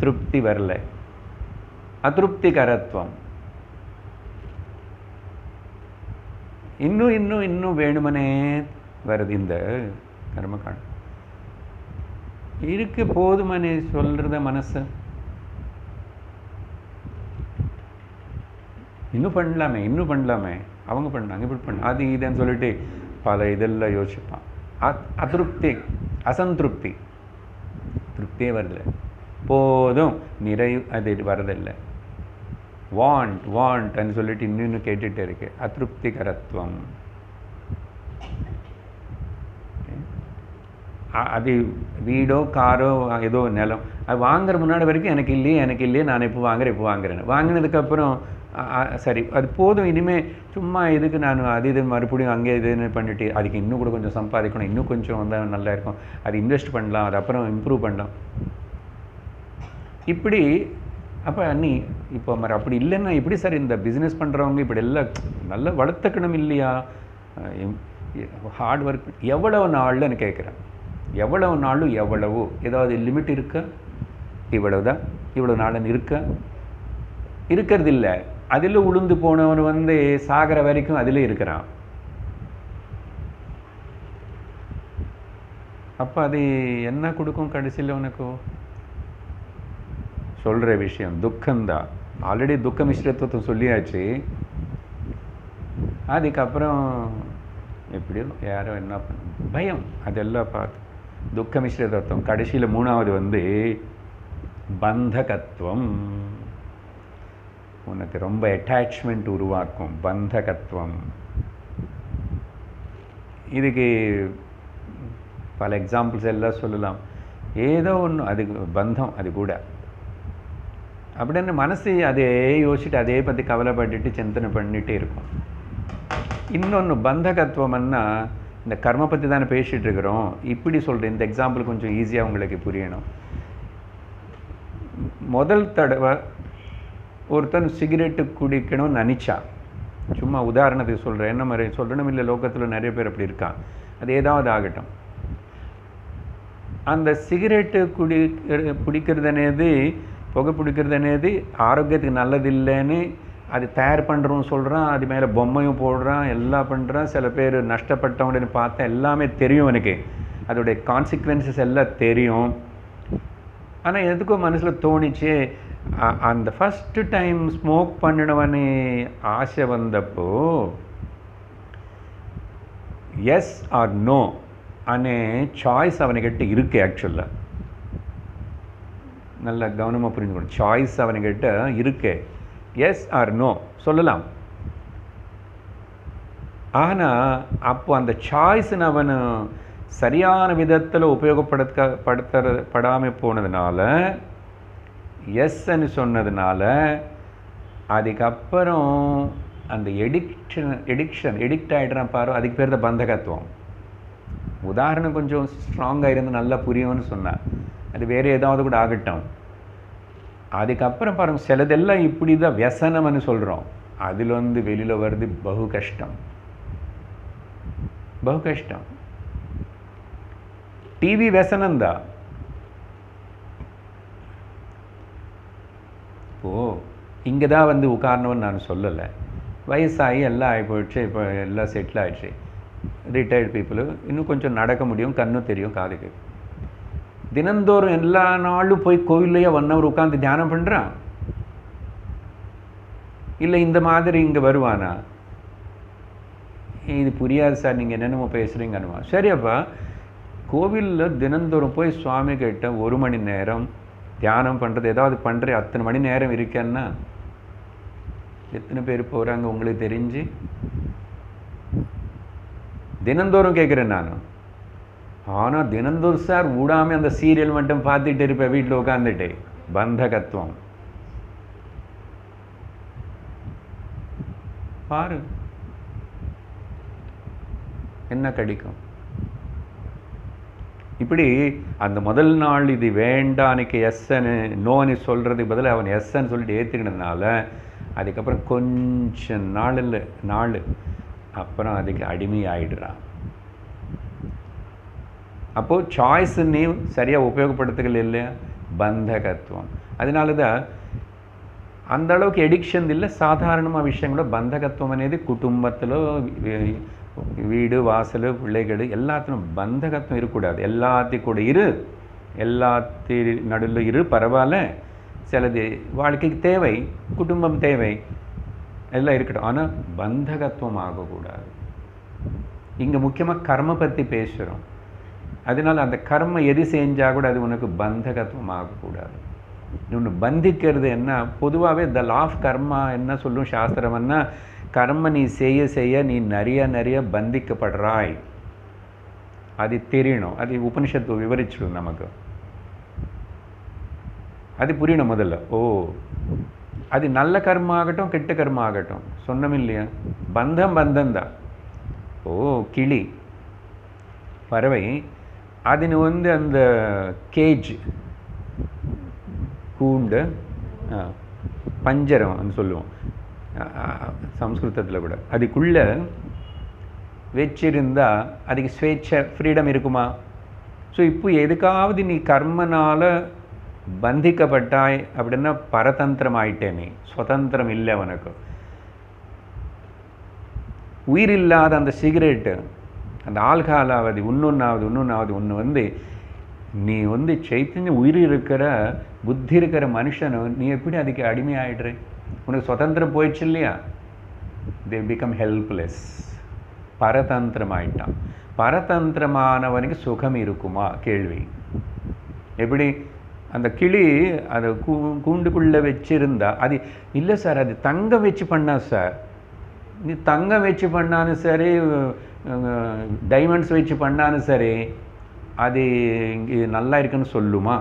திருப்தி வரல. அதிருப்திகரத்துவம், இன்னும் வேணுமனே வருது. இந்த கர்மகாண்டம் இருக்கு, போதுமனே சொல்கிறத மனசு, இன்னும் பண்ணலாமே, அவங்க பண்ணாங்க, இப்படி பண்ண, அது இதுன்னு சொல்லிட்டு பல இதெல்லாம் யோசிப்பான். அதிருப்தி, அசந்திருப்தி, திருப்தியே வரதில்லை, போதும் நிறைவு அது வரதில்லை. வாண்ட்னு சொல்லிட்டு இன்னும் கேட்டுகிட்டே இருக்கு. அதிருப்திகரத்துவம், அது வீடோ காரோ ஏதோ நிலம், அது வாங்குற முன்னாடி வரைக்கும் எனக்கு இல்லையே, நான் இப்போ வாங்குறேன். வாங்கினதுக்கப்புறம் சரி அது போதும், இனிமேல் சும்மா இதுக்கு நான் அது இது மறுபடியும் அங்கே இதுன்னு பண்ணிட்டு, அதுக்கு இன்னும் கூட கொஞ்சம் சம்பாதிக்கணும், இன்னும் கொஞ்சம் வந்தால் நல்லா இருக்கும், அது இன்வெஸ்ட் பண்ணலாம், அது அப்புறம் இம்ப்ரூவ் பண்ணலாம், இப்படி. அப்போ நீ இப்போ அப்படி இல்லைன்னா இப்படி சார் இந்த பிஸ்னஸ் பண்ணுறவங்க இப்படி எல்லாம் நல்லா வளர்த்துக்கணும் இல்லையா? ஹார்ட் ஒர்க் எவ்வளவு நாள்னு கேட்குறேன். எவ்வளவு நாளும் எவ்வளவு, ஏதாவது லிமிட் இருக்கா? இவ்வளவு தான், இவ்வளோ நாளுன்னு இருக்கிறது இல்லை. அதில் உளுந்து போனவன் சாகிற வரைக்கும் அதில் இருக்கிறான். அப்போ அது என்ன கொடுக்கும் கடைசியில் உனக்கு? சொல்கிற விஷயம் துக்கம்தான். ஆல்ரெடி துக்க மிஸ்ரத்துவத்தை சொல்லியாச்சு. அதுக்கப்புறம் எப்படியோ யாரோ என்ன பயம் அதெல்லாம் பார்த்து துக்க மிஸ்ர தத்துவம். கடைசியில் மூணாவது வந்து பந்தகத்துவம். உனக்கு ரொம்ப அட்டாச்மெண்ட் உருவாக்கும் பந்தகத்துவம். இதுக்கு பல எக்ஸாம்பிள்ஸ் எல்லாம் சொல்லலாம். ஏதோ ஒன்று அதுக்கு பந்தம், அது கூட அப்படின்னு மனசு அதே யோசிச்சுட்டு அதே பற்றி கவலைப்பட்டுட்டு சிந்தனை பண்ணிகிட்டே இருக்கும். இன்னொன்று பந்தகத்துவம்னா இந்த கர்ம பற்றி தானே பேசிகிட்டு இருக்கிறோம். இப்படி சொல்கிறேன், இந்த எக்ஸாம்பிள் கொஞ்சம் ஈஸியாக உங்களுக்கு புரியணும். முதல் தடவை ஒருத்தன் சிகரெட்டு குடிக்கணும்னு நினச்சா, சும்மா உதாரணத்துக்கு சொல்கிறேன், என்ன மாதிரி சொல்லணும் இல்லை, லோகத்தில் நிறைய பேர் அப்படி இருக்கான். அது ஏதாவது ஆகட்டும். அந்த சிகரெட்டு பிடிக்கிறதுனேது, புகை பிடிக்கிறதுனேது ஆரோக்கியத்துக்கு நல்லதில்லைன்னு அது தயார் பண்ணுறோன்னு சொல்கிறான். அது மேலே பொம்மையும் போடுறான், எல்லாம் பண்ணுறான். சில பேர் நஷ்டப்பட்டவங்கன்னு பார்த்தா எல்லாமே தெரியும் எனக்கு, அதோடைய கான்சிக்வன்சஸ் எல்லாம் தெரியும். ஆனால் எதுக்கோ மனசில் தோணிச்சு, அந்த ஃபஸ்ட்டு டைம் ஸ்மோக் பண்ணினவனே ஆசை வந்தப்போ எஸ் ஆர் நோ அనే சாய்ஸ் அவனுக்கிட்ட இருக்கு. ஆக்சுவலாக நல்ல கவனமாக புரிஞ்சுக்கணும். சாய்ஸ் அவனுக்கிட்ட இருக்கு, எஸ் ஆர் நோ சொல்லலாம். ஆனால் அப்போ அந்த சாய்ஸ்ன்னு அவன் சரியான விதத்தில் உபயோகப்படுத்தப்படாமல் போனதுனால, எஸ்ன்னு சொன்னதுனால, அதுக்கப்புறம் அந்த எடிக்ட் ஆகிடுறான் பாரு, அதுக்கு பேர் தான் பந்தகத்துவம். உதாரணம் கொஞ்சம் ஸ்ட்ராங்காக இருந்து நல்லா புரியும்னு சொன்னேன். அது வேறு ஏதாவது கூட ஆகட்டும். அதுக்கப்புறம் பாருங்கள், சிலதெல்லாம் இப்படி தான் வியசனம்னு சொல்கிறோம். அதில் வந்து வெளியில் வருது பகு கஷ்டம், பகு கஷ்டம். டிவி வியசனம்தான். இங்கே தான் வந்து உட்காரணும்னு நான் சொல்லலை. வயசாகி எல்லாம் ஆகி போயிடுச்சு, இப்போ எல்லாம் செட்டில் ஆகிடுச்சு. ரிட்டையர்டு பீப்புளு இன்னும் கொஞ்சம் நடக்க முடியும், கண்ணும் தெரியும், காதுக்கு. தினந்தோறும் எல்லா நாளும் போய் கோயிலையே 1 hour உட்காந்து தியானம் பண்ணுறான். இல்லை இந்த மாதிரி இங்கே வருவானா? இது புரியாது சார், நீங்கள் என்னென்னமோ பேசுகிறீங்கன்னுவா. சரியாப்பா, கோவிலில் தினந்தோறும் போய் சுவாமி கிட்ட 1 மணி நேரம் தியானம் பண்ணுறது, ஏதாவது பண்ணுற அத்தனை மணி நேரம் இருக்கேன்னா எத்தனை பேர் போகிறாங்க உங்களுக்கு தெரிஞ்சு? தினந்தோறும் கேட்குறேன் நான். ஆனால் தினந்தோறும் சார் விடாமல் அந்த சீரியல் மட்டும் பார்த்துட்டு இருப்பேன் வீட்டில் உட்காந்துட்டு. பந்தகத்துவம் பாரு என்ன கிடைக்கும். இப்படி அந்த முதல் நாள் இது வேண்டானுக்கு எஸ்ன்னு நோன்னு சொல்கிறதுக்கு பதில் அவன் எஸ்ன்னு சொல்லிட்டு ஏற்றுக்கினதுனால அதுக்கப்புறம் கொஞ்சம் நாள் அப்புறம் அதுக்கு அடிமையாயிடுறான். அப்போது சாய்ஸுன்னு சரியாக உபயோகப்படுத்துகள் இல்லையா, பந்தகத்துவம். அதனால தான் அந்த அளவுக்கு எடிக்ஷன் இல்லை. சாதாரணமாக விஷயம் கூட பந்தகத்துவம் అనేది குடும்பத்தில் வீடு வாசல் பிள்ளைகள் எல்லாத்திலும் பந்தகத்துவம் இருக்கக்கூடாது. எல்லாத்தையும் கூட எல்லாத்தையும் நடுவில் பரவாயில்ல. சிலது வாழ்க்கைக்கு தேவை, குடும்பம் தேவை, எல்லாம் இருக்கட்டும். ஆனால் பந்தகத்துவம் ஆகக்கூடாது. இங்கே முக்கியமாக கர்ம பற்றி பேசுகிறோம். அதனால் அந்த கர்மம் எது செஞ்சால் கூட அது உனக்கு பந்தகத்துவம் ஆகக்கூடாது. இன்னொன்று பந்திக்கிறது என்ன, பொதுவாகவே த லா ஆஃப் கர்மா என்ன சொல்லும் சாஸ்திரம்னா, கர்ம நீ செய்ய நீ நிறைய பந்திக்கப்படுறாய். அது தெரியணும். அது உபனிஷத்து விவரிச்சிடும் நமக்கு. அது புரியணும் முதல்ல. அது நல்ல கர்மம் ஆகட்டும் கெட்ட கர்மம் ஆகட்டும், சொன்னோம் இல்லையா, பந்தம்தான். கிளி பறவை அதிന് அந்த கேஜ் கூண்டு பஞ்சரம் சொல்லுவோம் சம்ஸ்கிருதத்தில் கூட, அதுக்குள்ளே வச்சிருந்தா அதுக்கு ஸ்வேச்சை ஃப்ரீடம் இருக்குமா? ஸோ இப்போ எதுக்காவது நீ கர்மனால் பந்திக்கப்பட்டாய் அப்படின்னா பரதந்திரம் ஆயிட்டே, நீ சுதந்திரம் இல்லை உனக்கு. உயிர் இல்லாத அந்த சிகரெட்டு, அந்த ஆல்கஹாலாவது ஒன்று நீ சைத்தன்யம் உயிர் இருக்கிற புத்தி இருக்கிற மனுஷனு நீ எப்படி அதுக்கு அடிமை ஆகிடுற? உனக்கு சுதந்திரம் போயிடுச்சு இல்லையா? They become helpless. பரதந்திரமாயிட்டான். பரதந்திரமானவனுக்கு சுகம் இருக்குமா கேள்வி. எப்படி அந்த கிளி அதை கூண்டுக்குள்ளே வச்சிருந்தா, அது இல்லை சார், அது தங்கம் வச்சு பண்ணா சார். நீ தங்கம் வச்சு பண்ணாலும் சரி, டைமண்ட்ஸ் வச்சு பண்ணாலும் சரி, அது இங்கே நல்லா இருக்குன்னு சொல்லுமா?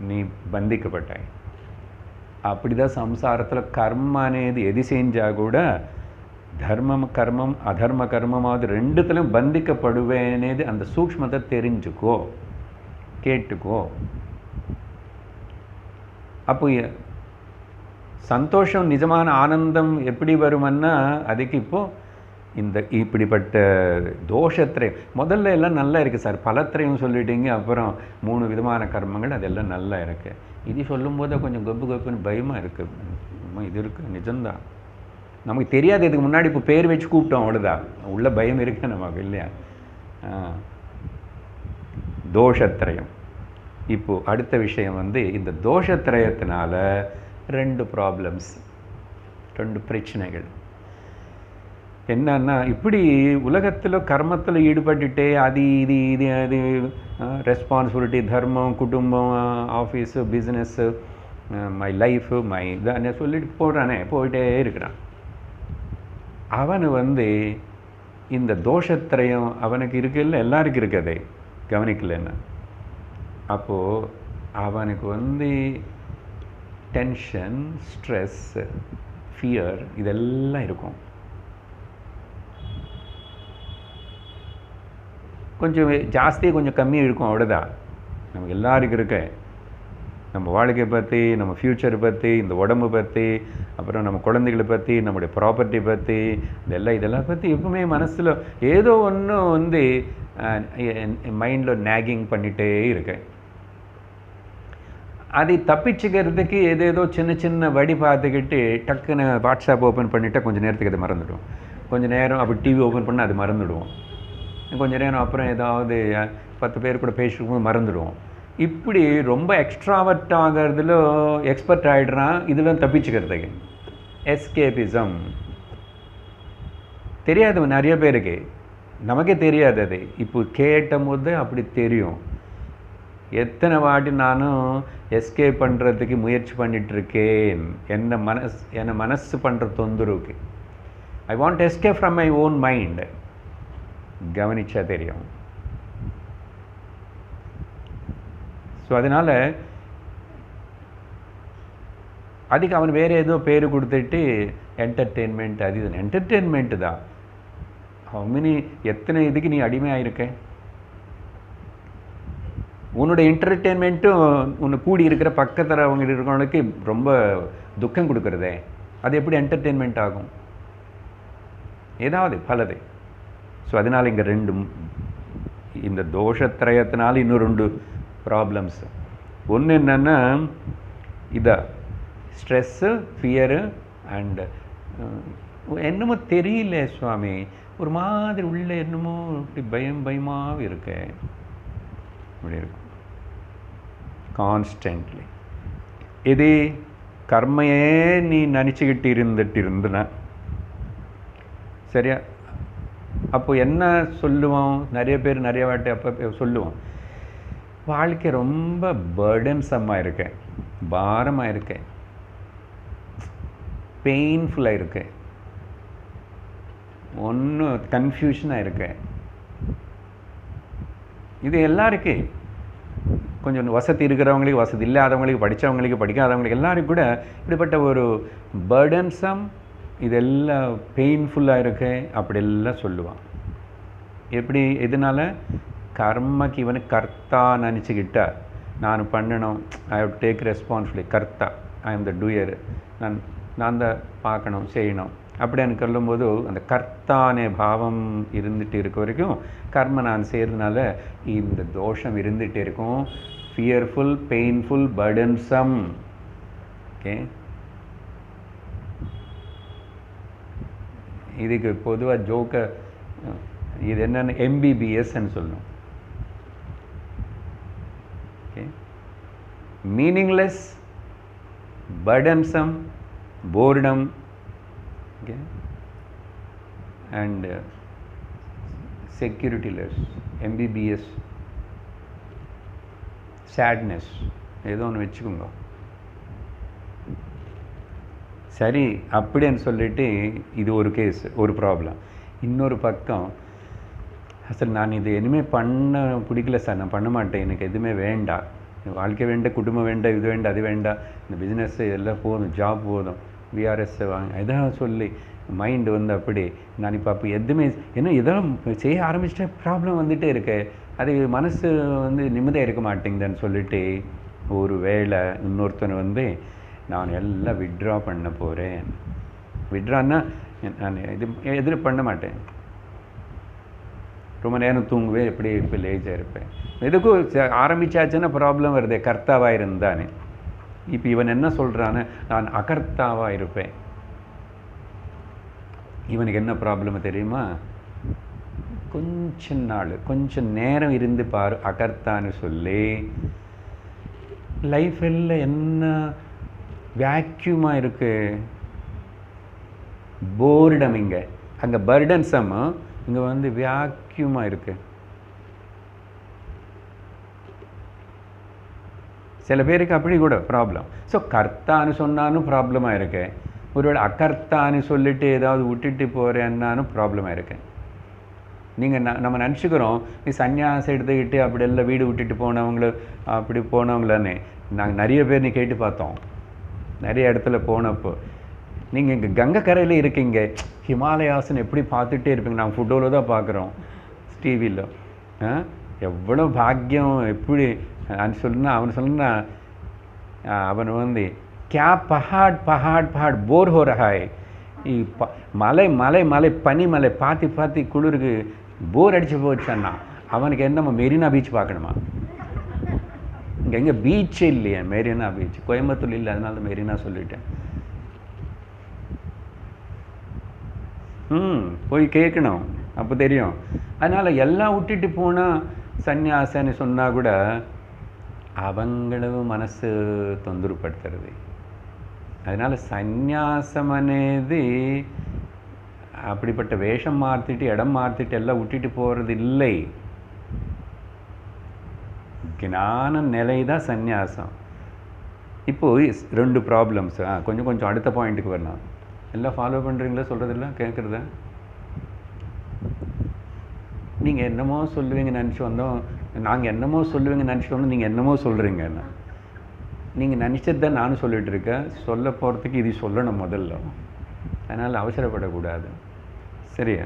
நீ பந்திக்கப்பட்டாய். அப்படிதான் சம்சாரத்தில் கர்ம అనేది எது செஞ்சால் கூட தர்மம் கர்மம் அதர்ம கர்மமாவது ரெண்டுத்திலும் பந்திக்கப்படுவேனேது அந்த சூக்ஷ்மத்தை தெரிஞ்சுக்கோ, கேட்டுக்கோ. அப்போ சந்தோஷம் நிஜமான ஆனந்தம் எப்படி வருமன்னா, அதுக்கு இப்போது இந்த இப்படிப்பட்ட தோஷத்திரையும் முதல்ல எல்லாம் நல்லா இருக்குது சார், பலத்திரையும் சொல்லிட்டீங்க, அப்புறம் 3 விதமான கர்மங்கள் அதெல்லாம் நல்லா இருக்குது. இது சொல்லும்போது கொஞ்சம் கப்பு கப்புன்னு பயமாக இருக்குது. இது இருக்குது, நிஜம்தான். நமக்கு தெரியாது, இதுக்கு முன்னாடி இப்போ பேர் வச்சு கூப்பிட்டோம், அவ்வளோதான். உள்ள பயம் இருக்கு நமக்கு, இல்லையா? தோஷத்திரயம். இப்போது அடுத்த விஷயம் இந்த தோஷத்திரயத்தினால 2 ப்ராப்ளம்ஸ், 2 பிரச்சனைகள். என்னன்னா, இப்படி உலகத்தில் கர்மத்தில் ஈடுபட்டுட்டே அது இது இது அது ரெஸ்பான்சிபிலிட்டி, தர்மம், குடும்பம், office, business, my life, my இதானே சொல்லிட்டு போயிட்டே இருக்கிறான். அவனு இந்த தோஷத்திரயம் அவனுக்கு இருக்குல்ல, எல்லாருக்கும் இருக்குது, கவனிக்கலன்னா. அப்போது அவனுக்கு டென்ஷன், ஸ்ட்ரெஸ், ஃபியர் இதெல்லாம் இருக்கும். கொஞ்சம் ஜாஸ்தி கொஞ்சம் கம்மியாக இருக்கும், அவ்வளோதான். நமக்கு எல்லாருக்கும் இருக்க நம்ம வாழ்க்கையை பற்றி, நம்ம ஃப்யூச்சரை பற்றி, இந்த உடம்பு பற்றி, அப்புறம் நம்ம குழந்தைகளை பற்றி, நம்முடைய ப்ராப்பர்ட்டி பற்றி, இதெல்லாம் பற்றி எப்பவுமே மனசில் ஏதோ ஒன்று மைண்டில் நேகிங் பண்ணிகிட்டே இருக்கேன். அதை தப்பிச்சுக்கிறதுக்கு ஏதேதோ சின்ன சின்ன வழி பார்த்துக்கிட்டு டக்குன்னு வாட்ஸ்அப் ஓப்பன் பண்ணிவிட்டால் கொஞ்சம் நேரத்துக்கு அது மறந்துவிடும். கொஞ்சம் நேரம் அப்படி டிவி ஓப்பன் பண்ணால் அது மறந்துவிடுவோம். கொஞ்சம் நேரம் அப்புறம் ஏதாவது 10 பேர் கூட பேசிருக்கும்போது மறந்துடுவோம். இப்படி ரொம்ப எக்ஸ்ட்ராவர்ட் ஆகிறதுல எக்ஸ்பர்ட் ஆகிடுறான். இதெல்லாம் தப்பிச்சுக்கிறதுக்கு எஸ்கேபிசம். தெரியாது நிறைய பேருக்கு, நமக்கே தெரியாது. அது இப்போ கேட்டும் போது அப்படி தெரியும். எத்தனை வாட்டி நானும் எஸ்கேப் பண்ணுறதுக்கு முயற்சி பண்ணிகிட்ருக்கேன், என்னை மனசு பண்ணுற தொந்தரவுக்கு. I want escape from my own mind. கவனிச்சா தெரியும். ஸோ அதனால் அதுக்கு அவன் வேறு ஏதோ பேர் கொடுத்துட்டு என்டர்டெயின்மெண்ட், அது இது என்டர்டெயின்மெண்ட்டு தான். எத்தனை இதுக்கு நீ அடிமையாயிருக்க? உன்னோட என்டர்டெயின்மெண்ட்டும் உன்னை கூடி இருக்கிற பக்கத்தில் அவங்க இருக்கிறவனுக்கு ரொம்ப துக்கம் கொடுக்குறதே, அது எப்படி என்டர்டெயின்மெண்ட் ஆகும்? ஏதாவது பலது. ஸோ அதனால் இங்கே 2 இந்த தோஷத்திரயத்தினால இன்னும் 2 ப்ராப்ளம்ஸ். ஒன்று என்னென்னா, ஸ்ட்ரெஸ்ஸு, ஃபியரு அண்டு என்னமோ தெரியல சுவாமி, ஒரு மாதிரி உள்ளே என்னமோ இப்படி பயமாக இருக்கு, இப்படி இருக்கும் கான்ஸ்டன்ட்லி. இது கர்மையே நீ நினச்சிக்கிட்டு இருந்துனா சரியா? அப்போ என்ன சொல்லுவோம், நிறைய பேர் நிறைய வாட்டி அப்போ சொல்லுவோம், வாழ்க்கை ரொம்ப பர்டன்ஸமாக இருக்கேன், பாரமாக இருக்கேன், பெயின்ஃபுல்லாக இருக்கேன், ஒன்றும் கன்ஃபியூஷனாக இருக்கேன். இது எல்லாருக்கும், கொஞ்சம் வசதி இருக்கிறவங்களுக்கு, வசதி இல்லாதவங்களுக்கு, படித்தவங்களுக்கு, படிக்காதவங்களுக்கு எல்லாருக்கும் கூட இப்படிப்பட்ட ஒரு பர்டன்ஸம், இதெல்லாம் பெயின்ஃபுல்லாக இருக்கு அப்படியெல்லாம் சொல்லுவான். எப்படி? இதனால் கர்மக்கு இவனுக்கு கர்த்தா நினச்சிக்கிட்டா, நான் பண்ணணும், ஐ ஹவ் டேக் ரெஸ்பான்சிபிலிட்டி, கர்த்தா, ஐ எம் த டூயர், நான் தான் பார்க்கணும் செய்யணும் அப்படின்னு சொல்லும்போது அந்த கர்த்தானே பாவம் இருந்துகிட்டு இருக்க வரைக்கும் கர்ம நான் செய்கிறதுனால இந்த தோஷம் இருந்துகிட்டே இருக்கும். Fearful, painful, பர்டன்சம். ஓகே, இதுக்கு பொதுவாக ஜோக்க இது என்னென்னு எம்பிபிஎஸ்ன்னு சொல்லணும். Okay, meaningless, burdensome, boredom. Okay, and security-less, MBBS, sadness, ஏதோ ஒன்று வச்சுக்கோங்க. சரி அப்படின்னு சொல்லிட்டு இது ஒரு கேஸ், ஒரு ப்ராப்ளம். இன்னொரு பக்கம், சார் நான் இது இனிமேல் பண்ண பிடிக்கல சார், நான் பண்ண மாட்டேன், எனக்கு எதுவுமே வேண்டாம், வாழ்க்கை வேண்டாம், குடும்பம் வேண்டாம், இது வேண்டாம், அது வேண்டாம், இந்த பிஸ்னஸ் எல்லாம் போதும், ஜாப் போதும், விஆர்எஸ் வாங்க, எதாவது சொல்லி மைண்டு வந்து அப்படி நான் இப்போ அப்போ எதுவுமே ஏன்னா இதெல்லாம் செய்ய ஆரம்பிச்சிட்டா ப்ராப்ளம் வந்துகிட்டே இருக்கு, அது மனசு வந்து நிம்மதியாக இருக்க மாட்டேங்குதுன்னு சொல்லிட்டு ஒரு வேளை இன்னொருத்தனை வந்து நான் எல்லாம் விட்ரா பண்ண போகிறேன். விட்ரான்னா நான் இது எதிர் பண்ண மாட்டேன், ரொம்ப நேரம் தூங்குவேன், எப்படி இப்போ லேஜாக இருப்பேன். எதுக்கும் ஆரம்பித்தாச்சுன்னா ப்ராப்ளம் வருது, கர்த்தாவாக இருந்தானே. இப்போ இவன் என்ன சொல்கிறான்னு, நான் அகர்த்தாவாக இருப்பேன். இவனுக்கு என்ன ப்ராப்ளம் தெரியுமா? கொஞ்சம் நேரம் இருந்து பாரு அகர்த்தான்னு சொல்லி, லைஃப் எல்லாம் என்ன வேக்யூமாக இருக்கு, போர்டம். இங்கே அங்கே பர்டன்ஸம், இங்கே வந்து வேக்யூமாக இருக்கு. சில பேருக்கு அப்படி கூட ப்ராப்ளம். ஸோ கர்த்தான்னு சொன்னாலும் ப்ராப்ளமாக இருக்கு, ஒருவேளை அகர்த்தான்னு சொல்லிட்டு ஏதாவது விட்டுட்டு போகிறேன்னாலும் ப்ராப்ளமாக இருக்கு. நீங்கள் நம்ம நினச்சிக்கிறோம் நீ சன்னியாசம் எடுத்துக்கிட்டு அப்படி எல்லாம் வீடு விட்டுட்டு போனவங்கள அப்படி போனவங்களே நாங்கள் நிறைய பேர் நீ கேட்டு பார்த்தோம். நிறைய இடத்துல போனப்போ நீங்கள் இங்கே கங்கை கரையில் இருக்கீங்க, ஹிமாலயாஸ்ன்னு எப்படி பார்த்துட்டே இருப்பீங்க, நாங்கள் ஃபோட்டோவில் தான் பார்க்குறோம், டிவியில். எவ்வளோ பாக்கியம், எப்படி அவன் சொன்னா அவன் வந்து क्या पहाड़ पहाड़ पहाड़ बोर हो रहा है, மலை மலை மலை பனி மலை பாத்தி பாத்தி குளிருக்கு போர் அடிச்சு போச்சுன்னா அவனுக்கு என்னம்மா மெரினா பீச் பார்க்கணுமா? இங்கே எங்கே பீச் இல்லையா? மெரினா பீச் கோயம்புத்தூர் இல்லை, அதனால தான் மெரினா சொல்லிட்டேன். போய் கேட்கணும், அப்போ தெரியும். அதனால் எல்லாம் விட்டுட்டு போனால் சன்னியாசன்னு சொன்னால் கூட அவங்களும் மனசு தொந்தரப்படுத்துறது. அதனால் சந்நியாசம் అనేది அப்படிப்பட்ட வேஷம் மாற்றிட்டு இடம் மாற்றிட்டு எல்லாம் விட்டுட்டு போகிறது இல்லை. ஞான நிலை தான் சந்நியாசம். இப்போது 2 ப்ராப்ளம்ஸ். கொஞ்சம் அடுத்த பாயிண்ட்டுக்கு வரணும். எல்லாம் ஃபாலோ பண்ணுறீங்களா? சொல்கிறதில்ல, கேட்குறதா? நீங்கள் என்னமோ சொல்லுவீங்கன்னு நினச்சி வந்தோம், நாங்கள் என்னமோ சொல்லுவீங்கன்னு நினச்சி வந்தோம், நீங்கள் என்னமோ சொல்கிறீங்க. நீங்கள் நினச்சது தான் நானும் சொல்லிகிட்டு இருக்கேன். சொல்ல போகிறதுக்கு இது சொல்லணும் முதல்ல, அதனால் அவசரப்படக்கூடாது. சரியா?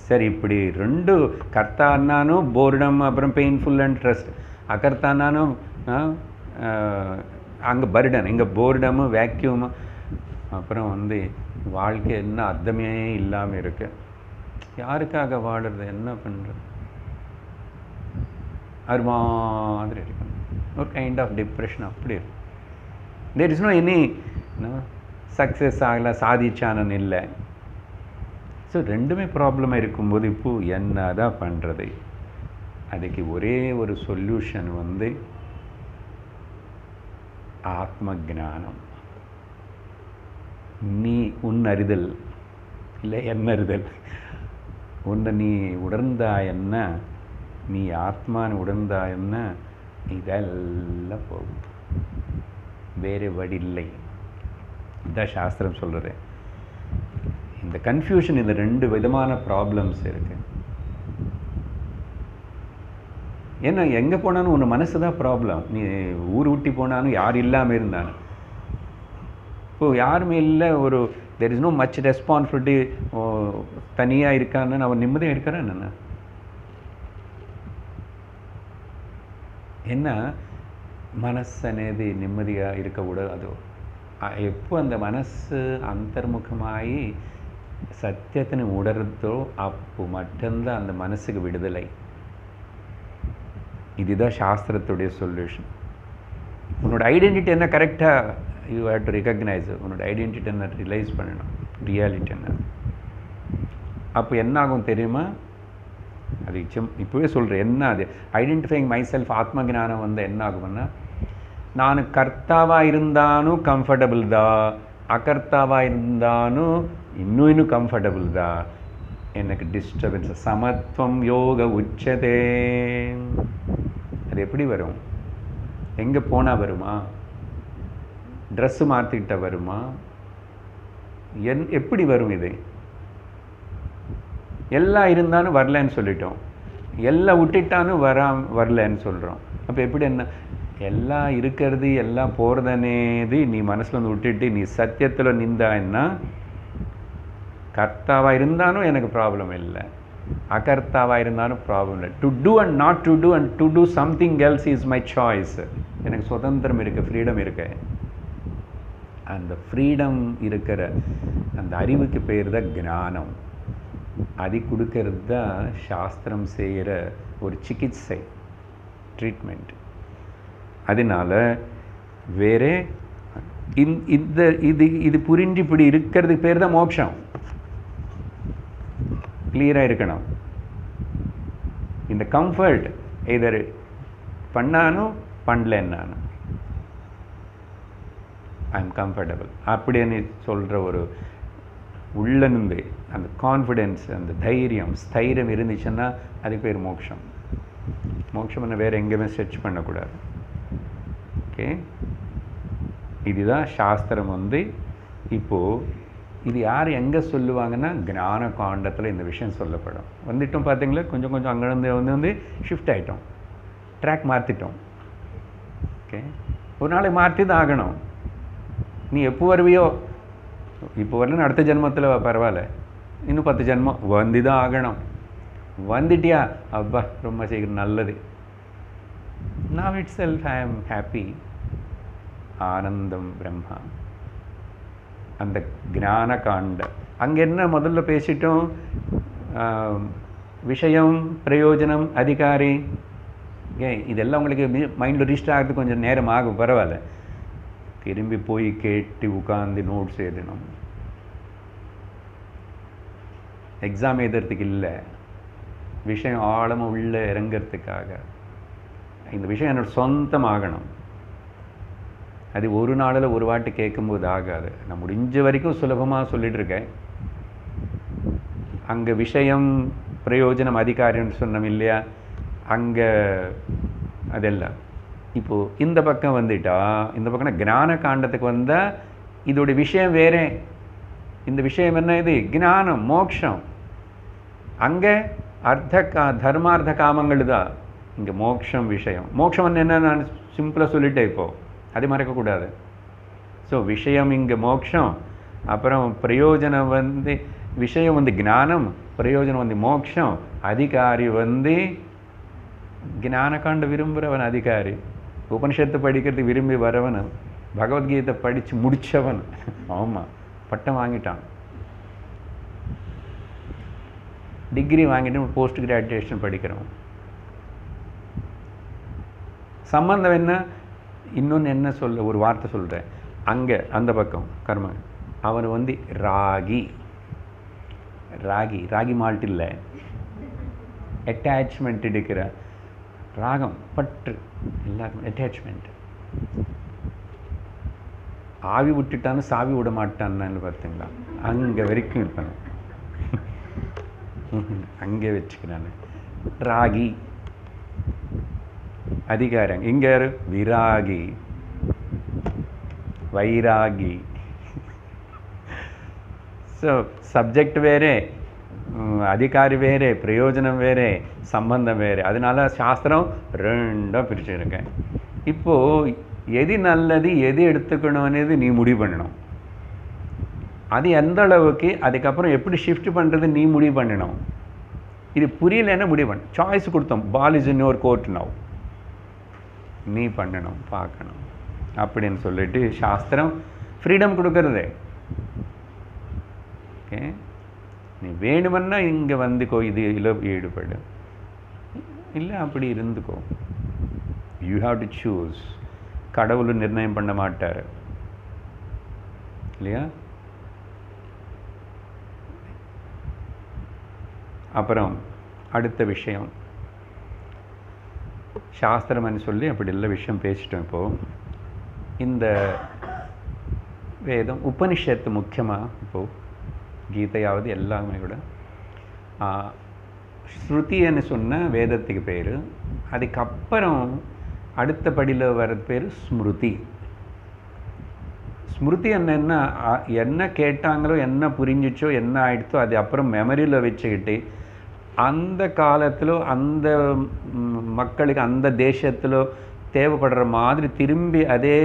சரி, இப்படி 2 கர்த்தானானும் போர்டம், அப்புறம் பெயின்ஃபுல் அண்ட் ட்ரஸ்ட். அகர்த்தானானும் அங்கே பர்டன், இங்கே போர்டமு வேக்யூமு, அப்புறம் வந்து வாழ்க்கை என்ன அர்த்தமே இல்லாமல் இருக்கு. யாருக்காக வாடுறது, என்ன பண்ணுறது, அது மாதிரி இருக்கு. ஒரு கைண்ட் ஆஃப் டிப்ரெஷன் அப்படி இருக்கு. There is no any success ஆகலை, சாதிச்சானன்னு இல்லை. ஸோ 2மே ப்ராப்ளமாக இருக்கும்போது இப்போது என்ன தான் பண்ணுறது? அதுக்கு ஒரே ஒரு சொல்யூஷன் வந்து ஆத்ம ஞானம். நீ உன் அறிதல் இல்லை என்ன அறிதல், உன்னை நீ உணர்ந்தாயன்ன, நீ ஆத்மான்னு உணர்ந்தாயன்ன, இதெல்லாம் போகும், வேறு வழி இல்லை. இதுதான் சாஸ்திரம் சொல்கிறது. இந்த கன்ஃபியூஷன், இந்த 2 விதமான ப்ராப்ளம்ஸ் இருக்கு. ஏன்னா எங்கே போனாலும் உன் மனசு தான் ப்ராப்ளம். நீ ஊர் விட்டி போனாலும் யார் இல்லாமல் இருந்தாலும், இப்போது யாருமே இல்லை, ஒரு there is no much responsibility, தனியாக இருக்கான்னு அவன் நிம்மதியாக இருக்கிறான். என்னென்ன என்ன మనస్సు అనేది నెమ్మదిగా ఇరకకూడదు. ఎప్పుడు அந்த మనస్సు அந்தர்முகமாகி சத்தியத்தினை உணர்ந்தோ அப்போ மட்டும்தான் அந்த மனசுக்கு விடுதலை. இதுதான் சாஸ்திரத்துடைய சொல்யூஷன். உன்னோட ஐடென்டிட்டி என்ன கரெக்டாக யூ ஹேவ் டு ரெகக்னைஸ். உன்னோட ஐடென்டிட்டி என்ன ரியலைஸ் பண்ணணும், ரியாலிட்டி என்ன. அப்போ என்ன ஆகும் தெரியுமா? அது இப்போவே சொல்கிறேன். என்ன அது ஐடென்டிஃபைங் மை செல்ஃப், ஆத்ம ஞானம் வந்து என்ன ஆகும்னா, நான் கர்த்தாவாக இருந்தாலும் கம்ஃபர்டபுள் தான், அகர்த்தாவாக இருந்தாலும் இன்னும் கம்ஃபர்டபுள் தான், எனக்கு டிஸ்டர்பன்ஸ். சமத்துவம் யோக உச்சதே. அது எப்படி வரும்? எங்கே போனால் வருமா? ட்ரெஸ்ஸு மாற்றிக்கிட்ட வருமா? எப்படி வரும் இது? எல்லாம் இருந்தாலும் வரலன்னு சொல்லிட்டோம், எல்லாம் விட்டுட்டாலும் வரலன்னு சொல்கிறோம். அப்போ எப்படி? என்ன எல்லாம் இருக்கிறது எல்லாம் போகிறதனேது நீ மனசில் வந்து விட்டுட்டு நீ சத்தியத்தில் நின்றான்னா, கர்த்தாவாக இருந்தாலும் எனக்கு ப்ராப்ளம் இல்லை, அகர்த்தாவாக இருந்தாலும் ப்ராப்ளம் இல்லை. To do and not to do and to do something else is my choice. எனக்கு சுதந்திரம் இருக்குது, ஃப்ரீடம் இருக்கு. அந்த ஃப்ரீடம் இருக்கிற அந்த அறிவுக்கு பேர் தான் ஞானம். அது கொடுக்கறது தான் சாஸ்திரம் செய்கிற ஒரு சிகிச்சை, ட்ரீட்மெண்ட். அதனால வேறு இந்த இது புரிஞ்சு இப்படி இருக்கிறதுக்கு பேர் தான் மோட்சம். கிளியராக இருக்கணும். இந்த கம்ஃபர்ட் எதர் பண்ணானும் பண்ணலன்னானும் ஐ எம் கம்ஃபர்டபுள் அப்படின்னு சொல்கிற ஒரு உள்ளிருந்து அந்த கான்ஃபிடென்ஸ், அந்த தைரியம், ஸ்தைரியம் இருந்துச்சுன்னா அதுக்கு பேர் மோட்சம். மோட்சம்னு வேறு எங்கேயுமே சர்ச் பண்ணக்கூடாது. ஓகே, இதுதான் சாஸ்திரம். இப்போது இது யார் எங்கே சொல்லுவாங்கன்னா, ஞான காண்டத்தில் இந்த விஷயம் சொல்லப்படும். வந்துட்டோம் பார்த்தீங்களா, கொஞ்சம் கொஞ்சம் அங்கேருந்து வந்து ஷிஃப்ட் ஆகிட்டோம், ட்ராக் மாற்றிட்டோம். ஓகே, ஒரு நாளைக்கு மாற்றி தான் ஆகணும். நீ எப்போ வருவியோ, இப்போ வரலன்னு அடுத்த ஜென்மத்தில் பரவாயில்ல, இன்னும் 10 ஜென்மம் வந்து தான் ஆகணும். வந்துட்டியா, அப்பா ரொம்ப சீக்கிரம், நல்லது. Now itself I am happy. ஆனந்தம் பிரம்மா. அந்த ஞான காண்ட அங்கே என்ன முதல்ல பேசிட்டோம்? விஷயம், பிரயோஜனம், அதிகாரி. ஏன் இதெல்லாம் உங்களுக்கு மைண்டில் ரிஜிஸ்டர் ஆகிறது கொஞ்சம் நேரம் ஆகும், பரவாயில்ல. திரும்பி போய் கேட்டு உட்காந்து நோட்ஸ் எழுதணும். எக்ஸாம் எழுதுறதுக்கு இல்லை, விஷயம் ஆழமாக உள்ள இறங்கிறதுக்காக. இந்த விஷயம் என்னோட சொந்தமாகணும். அது ஒரு நாளில் ஒரு வாட்டி கேட்கும்போது ஆகாது. நான் முடிஞ்ச வரைக்கும் சுலபமாக சொல்லிட்டு இருக்கேன். அங்கே விஷயம், பிரயோஜனம், அதிகாரின்னு சொன்னோம் இல்லையா, அங்கே அதெல்லாம். இப்போது இந்த பக்கம் வந்துட்டா, இந்த பக்கம் ஞான காண்டத்துக்கு வந்தால் இதோடைய விஷயம் வேறே. இந்த விஷயம் என்ன? இது ஞானம், மோட்சம். அங்கே தர்மார்த்த காமங்கள் தான். இங்கே மோட்சம் விஷயம். மோட்சம் என்ன, நான் சிம்பிளாக சொல்லிட்டேன், இப்போது அது மறக்கக்கூடாது. ஸோ விஷயம் இங்கே மோட்சம், அப்புறம் பிரயோஜனம் விஷயம் ஞானம், பிரயோஜனம் மோட்சம், அதிகாரி ஞானகாண்ட விரும்புகிறவன் அதிகாரி. உபனிஷத்தை படிக்கிறது விரும்பி வரவன், பகவத்கீதை படித்து முடித்தவன். ஆமாம், பட்டம் வாங்கிட்டான், டிகிரி வாங்கிட்டு போஸ்ட் கிராஜுவேஷன் படிக்கிறவன். சம்பந்தம் என்ன? இன்னொன்று என்ன சொல்ல, ஒரு வார்த்தை சொல்கிறேன். அங்கே அந்த பக்கம் கர்ம அவன் ராகி. ராகி ராகி மால்ட் இல்லை, அட்டாச்மெண்ட் எடுக்கிற ராகம், பற்று, எல்லாருக்கும் அட்டாச்மெண்ட். ஆவி விட்டுட்டான்னு சாவி விட மாட்டான்னு பார்த்தீங்களா? அங்கே வரைக்கும் இருப்பேன், அங்கே வச்சுக்கிறான். ராகி அதிகாரம். இங்கே விராகி, வைராகி. ஸோ சப்ஜெக்ட் வேறே, அதிகாரி வேறே, பிரயோஜனம் வேறே, சம்பந்தம் வேறே. அதனால சாஸ்திரம் ரெண்டாக பிரிச்சுருக்கேன். இப்போது எது நல்லது, எது எடுத்துக்கணும்னு நீ முடிவு பண்ணணும். அது எந்த அளவுக்கு, அதுக்கப்புறம் எப்படி ஷிஃப்ட் பண்ணுறது நீ முடிவு பண்ணணும். இது புரியலன்னா முடிவு பண்ண. சாய்ஸ் கொடுத்தோம், ball is in your court now, நீ பண்ணணும், பார்க்கணும் அப்படின்னு சொல்லிட்டு சாஸ்திரம் ஃப்ரீடம் கொடுக்கறது. ஓகே, நீ வேணுமன்னா இங்கே வந்துக்கோ, இது இல்லை ஈடுபடு, இல்லை அப்படி இருந்துக்கோ. You have to choose. கடவுள் நிர்ணயம் பண்ண மாட்டார் இல்லையா? அப்புறம் அடுத்த விஷயம், சாஸ்திரம்னு சொல்லி அப்படி எல்லா விஷயம் பேசிட்டோம். இப்போது இந்த வேதம், உபனிஷத்து முக்கியமாக இப்போது கீதையாவது எல்லாமே கூட. ஸ்ருதின்னு சொன்ன வேதத்துக்கு பேர். அதுக்கப்புறம் அடுத்த படியில் வர்றது பேர் ஸ்மிருதி. ஸ்மிருதி என்னன்னா என்ன கேட்டாங்களோ, என்ன புரிஞ்சிச்சோ, என்ன ஆயிடுச்சோ அது அப்புறம் மெமரியில் வச்சுக்கிட்டு அந்த காலத்தில் அந்த மக்களுக்கு அந்த தேசத்தில் தேவைப்படுற மாதிரி திரும்பி அதே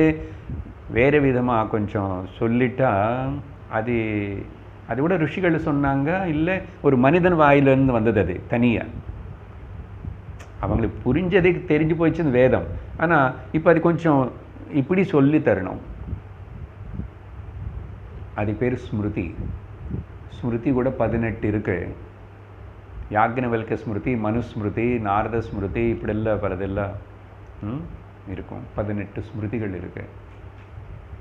வேறு விதமாக கொஞ்சம் சொல்லிட்டா அது அது கூட ருஷிகள் சொன்னாங்க, இல்லை ஒரு மனிதன் வாயிலிருந்து வந்தது அது தனியாக. அவங்களுக்கு புரிஞ்சதுக்கு தெரிஞ்சு போயிடுச்சு இந்த வேதம். ஆனால் இப்போ அது கொஞ்சம் இப்படி சொல்லி தரணும். அது பேர் ஸ்மிருதி. ஸ்மிருதி கூட 18 இருக்கு. யாக்ஞவல்க ஸ்மிருதி, மனுஸ்மிருதி, நாரத ஸ்மிருதி, இப்படியெல்லாம் பலதெல்லாம் இருக்கும். 18 ஸ்மிருதிகள் இருக்கு.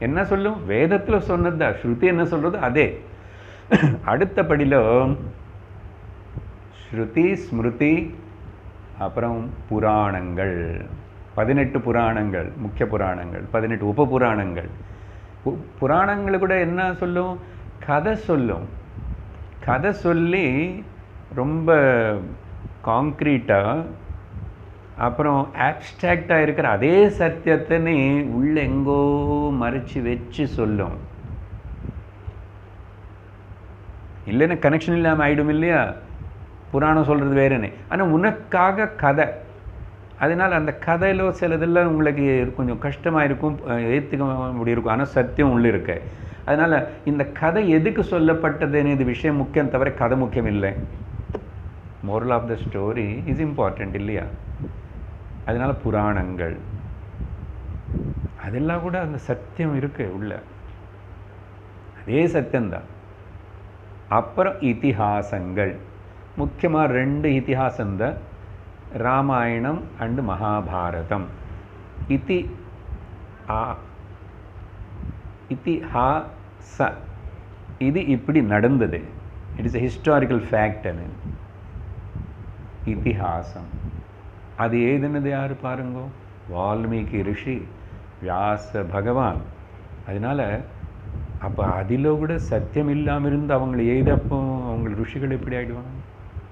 என்ன சொல்லும்? வேதத்தில் சொன்னதா. ஸ்ருதி என்ன சொல்றது அதே. அடுத்த படியில் ஸ்ருதி, ஸ்மிருதி, அப்புறம் புராணங்கள். 18 புராணங்கள், முக்கிய புராணங்கள், 18 உப புராணங்கள். புராணங்கள் கூட என்ன சொல்லும்? கதை சொல்லும். கதை சொல்லி ரொம்ப காங்க்ரீட்டாக, அப்புறம் ஆப்ஸ்ட்ராக்டாக இருக்கிற அதே சத்தியத்தினே உள்ள எங்கோ மறைச்சி வச்சு சொல்லும். இல்லைன்னா கனெக்ஷன் இல்லாமல் ஆகிடும் இல்லையா? புராணம் சொல்கிறது வேறுன்னு. ஆனால் உனக்காக கதை. அதனால் அந்த கதையில் சிலதெல்லாம் உங்களுக்கு கொஞ்சம் கஷ்டமாக இருக்கும், ஏற்றுக்க முடியிருக்கும். ஆனால் சத்தியம் உள்ளே இருக்கு. அதனால் இந்த கதை எதுக்கு சொல்லப்பட்டதுன்னு இது விஷயம் முக்கியம், தவிர கதை முக்கியம் இல்லை. Moral of the story is important இல்லையா? அதனால் புராணங்கள் அதெல்லாம் கூட அந்த சத்தியம் இருக்கு உள்ள, அதே சத்தியம்தான். அப்புறம் இதிஹாசங்கள். முக்கியமாக 2 இதிஹாசம்தான், ராமாயணம் அண்ட் மகாபாரதம். இதிஹாச இது இப்படி நடந்தது, it is a historical fact. அது இதிஹாசம். அது எழுதினது யார் பாருங்க? வால்மீகி ரிஷி, வியாச பகவான். அதனால் அப்போ அதில் கூட சத்தியம் இல்லாமல் இருந்து அவங்களை எழுதப்போ அவங்க ருஷிகள் எப்படி ஆகிடுவாங்க?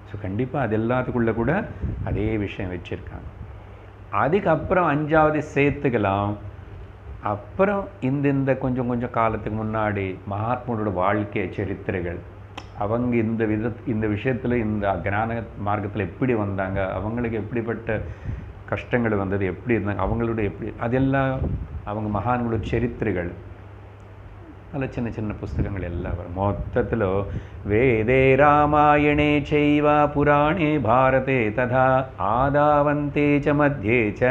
ஸோ கண்டிப்பாக அது எல்லாத்துக்குள்ளே கூட அதே விஷயம் வச்சுருக்காங்க. அதுக்கப்புறம் 5வது சேர்த்துக்கலாம். அப்புறம் இந்த கொஞ்சம் காலத்துக்கு முன்னாடி மகாத்மாவோட வாழ்க்கை சரித்திரங்கள், அவங்க இந்த விஷயத்தில் இந்த ஞான மார்க்கத்தில் எப்படி வந்தாங்க, அவங்களுக்கு எப்படிப்பட்ட கஷ்டங்கள் வந்தது, எப்படி இருந்தாங்க, அவங்களோட எப்படி, அதெல்லாம் அவங்க மகான்களோட சரித்திரங்கள். அதில் சின்ன சின்ன புஸ்தகங்கள் எல்லாம் வரும். மொத்தத்தில் வேதே ராமாயணே சைவ புராணே பாரதே ததா ஆதாவந்தே ச மத்தியே ச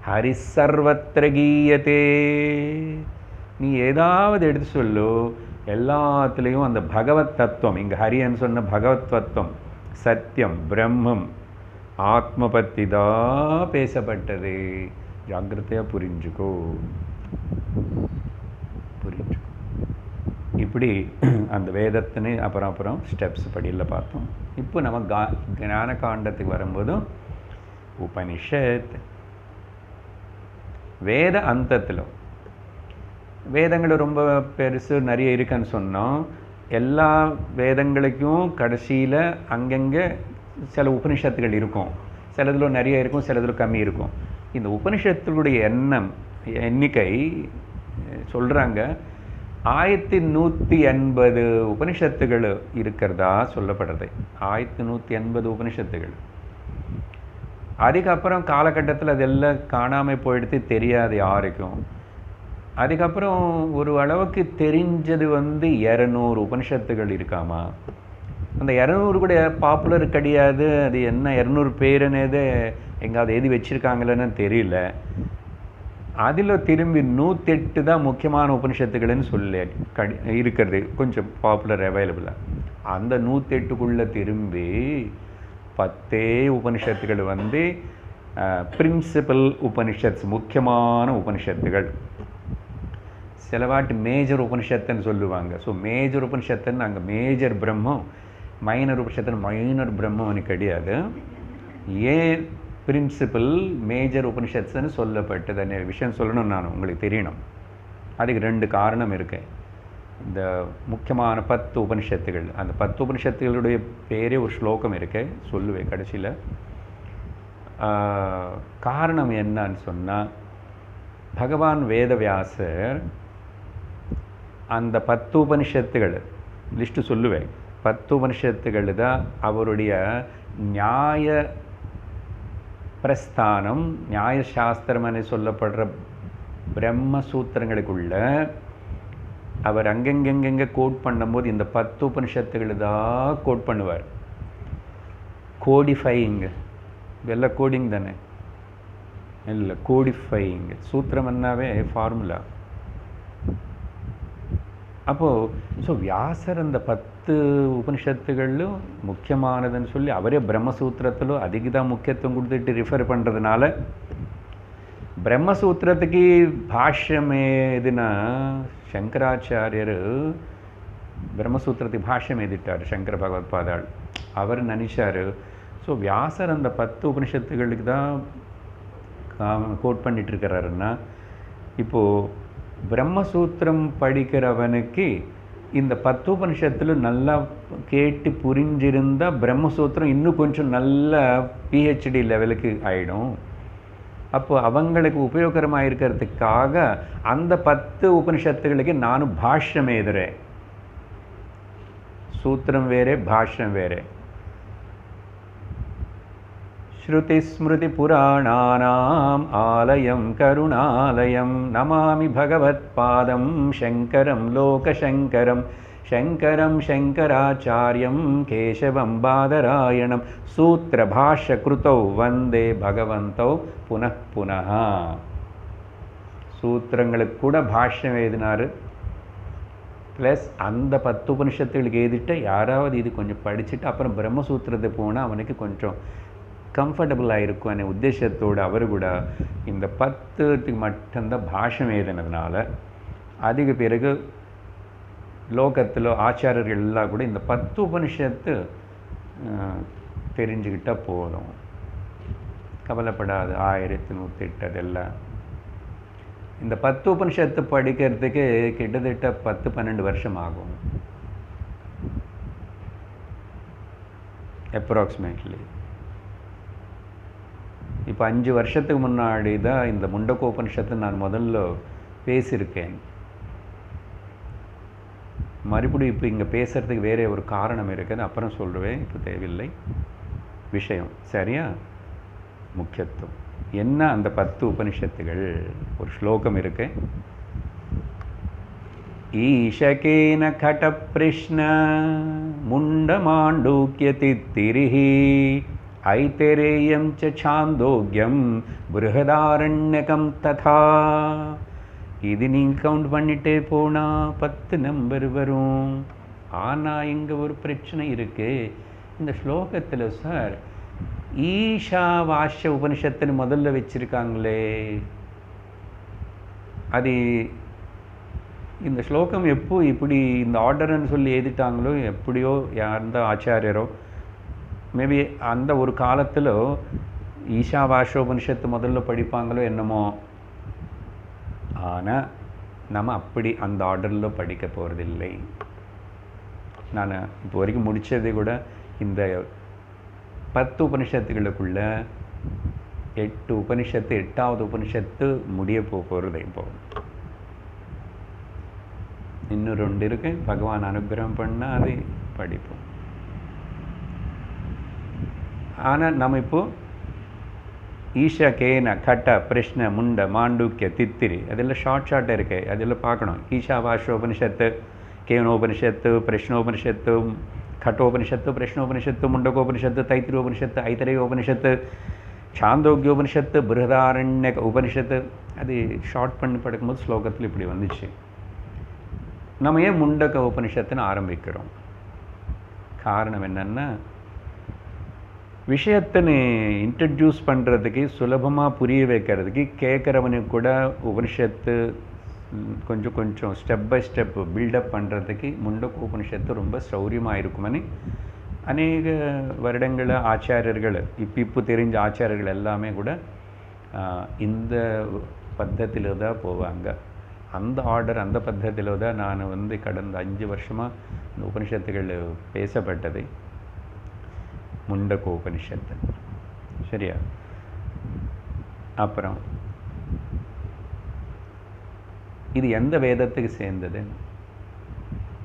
ஹரி சர்வத்திர கீயதே. நீ ஏதாவது எடுத்து சொல்லு, எல்லாத்துலேயும் அந்த பகவத் தத்துவம், இங்கே ஹரியன்னு சொன்ன பகவத் தத்துவம், சத்தியம், பிரம்மம், ஆத்ம பற்றி தான் பேசப்பட்டது. ஜாக்கிரதையாக புரிஞ்சுக்கோ. இப்படி அந்த வேதத்தினே அப்புறம் ஸ்டெப்ஸ் படியில் பார்த்தோம். இப்போ நம்ம ஞான காண்டத்துக்கு வரும்போதும் உபனிஷத். வேத அந்தத்தில் வேதங்கள் ரொம்ப பெருசு நிறைய இருக்குன்னு சொன்னோம். எல்லா வேதங்களுக்கும் கடைசியில் அங்கங்கே சில உபனிஷத்துகள் இருக்கும். சிலதில் நிறைய இருக்கும், சிலதில் கம்மி இருக்கும். இந்த உபனிஷத்துகளுடைய எண்ணிக்கை சொல்கிறாங்க 1180 உபனிஷத்துகள் இருக்கிறதா சொல்லப்படுறது. 1180 உபனிஷத்துகள். அதுக்கப்புறம் காலகட்டத்தில் அதெல்லாம் காணாமல் போயிடுத்து, தெரியாது யாருக்கும். அதுக்கப்புறம் ஒரு அளவுக்கு தெரிஞ்சது 200 உபனிஷத்துகள் இருக்காமா. அந்த 200 கூட பாப்புலர் கிடையாது. அது என்ன 200 பேருன்னே எங்காவது எழுதி வச்சுருக்காங்களேன்னு தெரியல. அதில் திரும்பி 108 தான் முக்கியமான உபனிஷத்துகள்னு சொல்லி இருக்கிறது, கொஞ்சம் பாப்புலர் அவைலபிளாக. அந்த 108க்குள்ளே திரும்பி 10 உபனிஷத்துகள் பிரின்சிபல் உபனிஷத்ஸ், முக்கியமான உபனிஷத்துகள். சிலவாட்டு மேஜர் உபனிஷத்துன்னு சொல்லுவாங்க. ஸோ மேஜர் உபனிஷத்துன்னு அங்கே மேஜர் பிரம்மம், மைனர் உபனிஷத்துன்னு மைனர் பிரம்மம்னு கிடையாது. ஏன் பிரின்சிபல் மேஜர் உபனிஷத்துன்னு சொல்லப்பட்டது விஷயம் சொல்லணும், நான் உங்களுக்கு தெரியணும். அதுக்கு 2 காரணம் இருக்கு. இந்த முக்கியமான 10 உபனிஷத்துகள், அந்த 10 உபனிஷத்துகளுடைய பேரே ஒரு ஸ்லோகம் இருக்கு, சொல்லுவேன் கடைசியில். காரணம் என்னன்னு சொன்னால், பகவான் வேதவியாசர் அந்த 10 உபனிஷத்துகள் லிஸ்ட்டு சொல்லுவேன். 10 உபனிஷத்துகள் தான் அவருடைய நியாய பிரஸ்தானம், நியாயசாஸ்திரம்னு சொல்லப்படுற பிரம்மசூத்திரங்களுக்குள்ள அவர் அங்கெங்கெங்கே கோட் பண்ணும்போது இந்த 10 உபனிஷத்துகள் தான் கோட் பண்ணுவார். கோடிஃபையிங், இதெல்லாம் கோடிங் தானே, இல்லை கோடிஃபையிங். சூத்திரம் என்னாவே ஃபார்முலா. அப்போது வியாசர் அந்த 10 உபனிஷத்துகளிலும் முக்கியமானதுன்னு சொல்லி அவரே பிரம்மசூத்திரத்திலும் அதிக தான் முக்கியத்துவம் கொடுத்துட்டு ரிஃபர் பண்ணுறதுனால, பிரம்மசூத்திரத்துக்கு பாஷ்யம் எதுனா சங்கராச்சாரியர் பிரம்மசூத்திரத்துக்கு பாஷ்யம் எழுதிட்டார், சங்கர பகவத் பாதாள். அவர் நினைச்சார், வியாசர் அந்த 10 உபனிஷத்துகளுக்கு தான் கோட் பண்ணிட்டு இருக்கிறாருன்னா, இப்போது பிரம்மசூத்திரம் படிக்கிறவனுக்கு இந்த 10 உபனிஷத்தில் நல்லா கேட்டு புரிஞ்சிருந்தால் பிரம்மசூத்திரம் இன்னும் கொஞ்சம் நல்ல பிஹெச்டி லெவலுக்கு ஆகிடும். அப்போ அவங்களுக்கு உபயோகரமாக இருக்கிறதுக்காக அந்த 10 உபனிஷத்துகளுக்கு நானும் பாஷ்யம் எழுதுறேன். சூத்திரம் வேறே, பாஷ்யம் வேறே. ஸ்ருதிஸ்மிருதிபுராணானாம் ஆலயம் கருணாலயம் நமாமி பகவத்பாதம் சங்கரம் லோகசங்கரம் சங்கரம் சங்கராச்சாரியம் கேசவம் பாதராயணம் சூத்திரபாஷ்யகிருதௌ வந்தே பகவந்தௌ புனః புனः. சூத்திரங்களுக்கு கூட பாஷ்யம் எழுதினார். ப்ளஸ் அந்த 10 உபனிஷத்துகளுக்கு எழுதிட்டு யாராவது இது கொஞ்சம் படிச்சுட்டு அப்புறம் பிரம்மசூத்திரத்தை போனால் அவனுக்கு கொஞ்சம் கம்ஃபர்டபுளாக இருக்கும் அనే உத்தேசத்தோடு அவர் கூட இந்த 10க்கு மட்டும்தான் பாஷ்யம் எழுதினதுனால அதுக்கு பிறகு லோகத்தில் ஆச்சாரியர்கள் எல்லாம் கூட இந்த 10 உபனிஷத்து தெரிஞ்சுக்கிட்டால் போதும், கவலைப்படாது 1108 அதெல்லாம். இந்த 10 உபனிஷத்து படிக்கிறதுக்கு கிட்டத்தட்ட 10-12 வருஷம் ஆகும் அப்ராக்சிமேட்லி. இப்போ 5 வருஷத்துக்கு முன்னாடி தான் இந்த முண்டகோபனிஷத்தை நான் முதல்ல பேசியிருக்கேன். மறுபடியும் இப்போ இங்கே பேசுகிறதுக்கு வேறு ஒரு காரணம் இருக்குது, அப்புறம் சொல்லுவேன், இப்போ தேவையில்லை விஷயம். சரியா? முக்கியத்துவம் என்ன? அந்த 10 உபனிஷத்துகள் ஒரு ஸ்லோகம் இருக்கு. ஈஷகேன கடப்பிருஷ்ண முண்டமாண்டூக்ய தித்திரிஹி ஐதரேயம் ச சாந்தோக்யம் பிருஹதாரண்யகம் ததா. இது நீங்கள் கவுண்ட் பண்ணிட்டே போனால் 10 நம்பர் வரும். ஆனால் இங்கே ஒரு பிரச்சனை இருக்குது இந்த ஸ்லோகத்தில். சார், ஈஷாவாஸ்ய உபனிஷத்துன்னு முதல்ல வச்சுருக்காங்களே, அது இந்த ஸ்லோகம் எப்போ இப்படி இந்த ஆர்டர்ன்னு சொல்லி எழுதிட்டாங்களோ, எப்படியோ யார்ந்த ஆச்சாரியரோ மேபி அந்த ஒரு காலத்தில் ஈஷாவாஸ்ய உபனிஷத்து முதல்ல படிப்பாங்களோ என்னமோ. ஆனால் நம்ம அப்படி அந்த ஆர்டரில் படிக்க போகிறதில்லை. நான் இப்போ வரைக்கும் முடித்தது கூட இந்த 10 உபனிஷத்துகளுக்குள்ள 8 உபனிஷத்து, 8வது உபனிஷத்து முடிய போகிறது. இப்போ இன்னும் 2 இருக்கு, பகவான் அனுகிரகம் பண்ணால் அதை படிப்போம். ஆனால் நம்ம இப்போ ஈஷகேன கட்ட பிரஷ்ன முண்ட மாண்டூக்கிய தித்திரி அதெல்லாம் ஷார்ட்டாக இருக்குது, அதெல்லாம் பார்க்கணும். ஈஷாவாஸ்ய உபனிஷத்து, கேனோபனிஷத்து, பிரஷ்னோபனிஷத்து, கட்டோபனிஷத்து, பிரஷ்னோபனிஷத்து, முண்டகோபனிஷத்து, தைத்திரியோபனிஷத்து, ஐதரேயோபனிஷத்து, சாந்தோக்கியோபனிஷத்து, பிருஹதாரண்யக உபனிஷத்து. அது ஷார்ட் பண்ணி படிக்கும்போது ஸ்லோகத்தில் இப்படி வந்துச்சு. நம்ம ஏன் முண்டக உபனிஷத்துன்னு ஆரம்பிக்கிறோம்? காரணம் என்னென்னா, விஷயத்தை இன்ட்ரடியூஸ் பண்ணுறதுக்கு, சுலபமாக புரிய வைக்கிறதுக்கு, கேட்குறவனுக்கு கூட உபனிஷத்து கொஞ்சம் கொஞ்சம் ஸ்டெப் பை ஸ்டெப் பில்டப் பண்ணுறதுக்கு முண்டக உபனிஷத்து ரொம்ப சௌரியமாக இருக்குமனு அநேக வருடங்கள் ஆச்சாரியர்கள், இப்போ தெரிஞ்ச ஆச்சாரியர்கள் எல்லாமே கூட இந்த பத்தத்தில் தான் போவாங்க. அந்த ஆர்டர் அந்த பద్ధதியில் தான் நான் வந்து கடந்த 5 வருஷமாக இந்த உபனிஷத்துகள் பேசப்பட்டது. முண்டக உபனிஷத்து, சரியா? அப்புறம் இது எந்த வேதத்துக்கு சேர்ந்தது?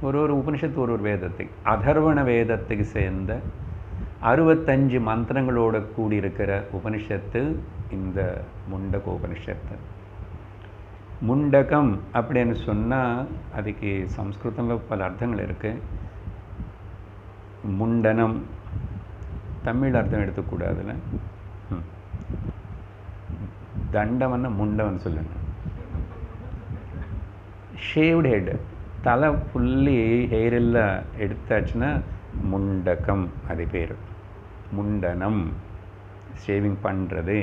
ஒரு உபனிஷத்து ஒரு வேதத்துக்கு, அதர்வண வேதத்துக்கு சேர்ந்த 65 மந்திரங்களோட கூடியிருக்கிற உபனிஷத்து இந்த முண்டக உபனிஷத்து. முண்டகம் அப்படின்னு சொன்னால் அதுக்கு சம்ஸ்கிருதத்தில் பல அர்த்தங்கள் இருக்குது. முண்டனம், தமிழ் அர்த்தம் எடுத்துக்கூடாதுல்ல. தண்டம்னா முண்டவன் சொல்லணும். ஷேவ்டு ஹெட், தலை ஃபுல்லி ஹெயரெல்லாம் எடுத்தாச்சுன்னா முண்டகம், அது பேர். முண்டனம், ஷேவிங் பண்ணுறது,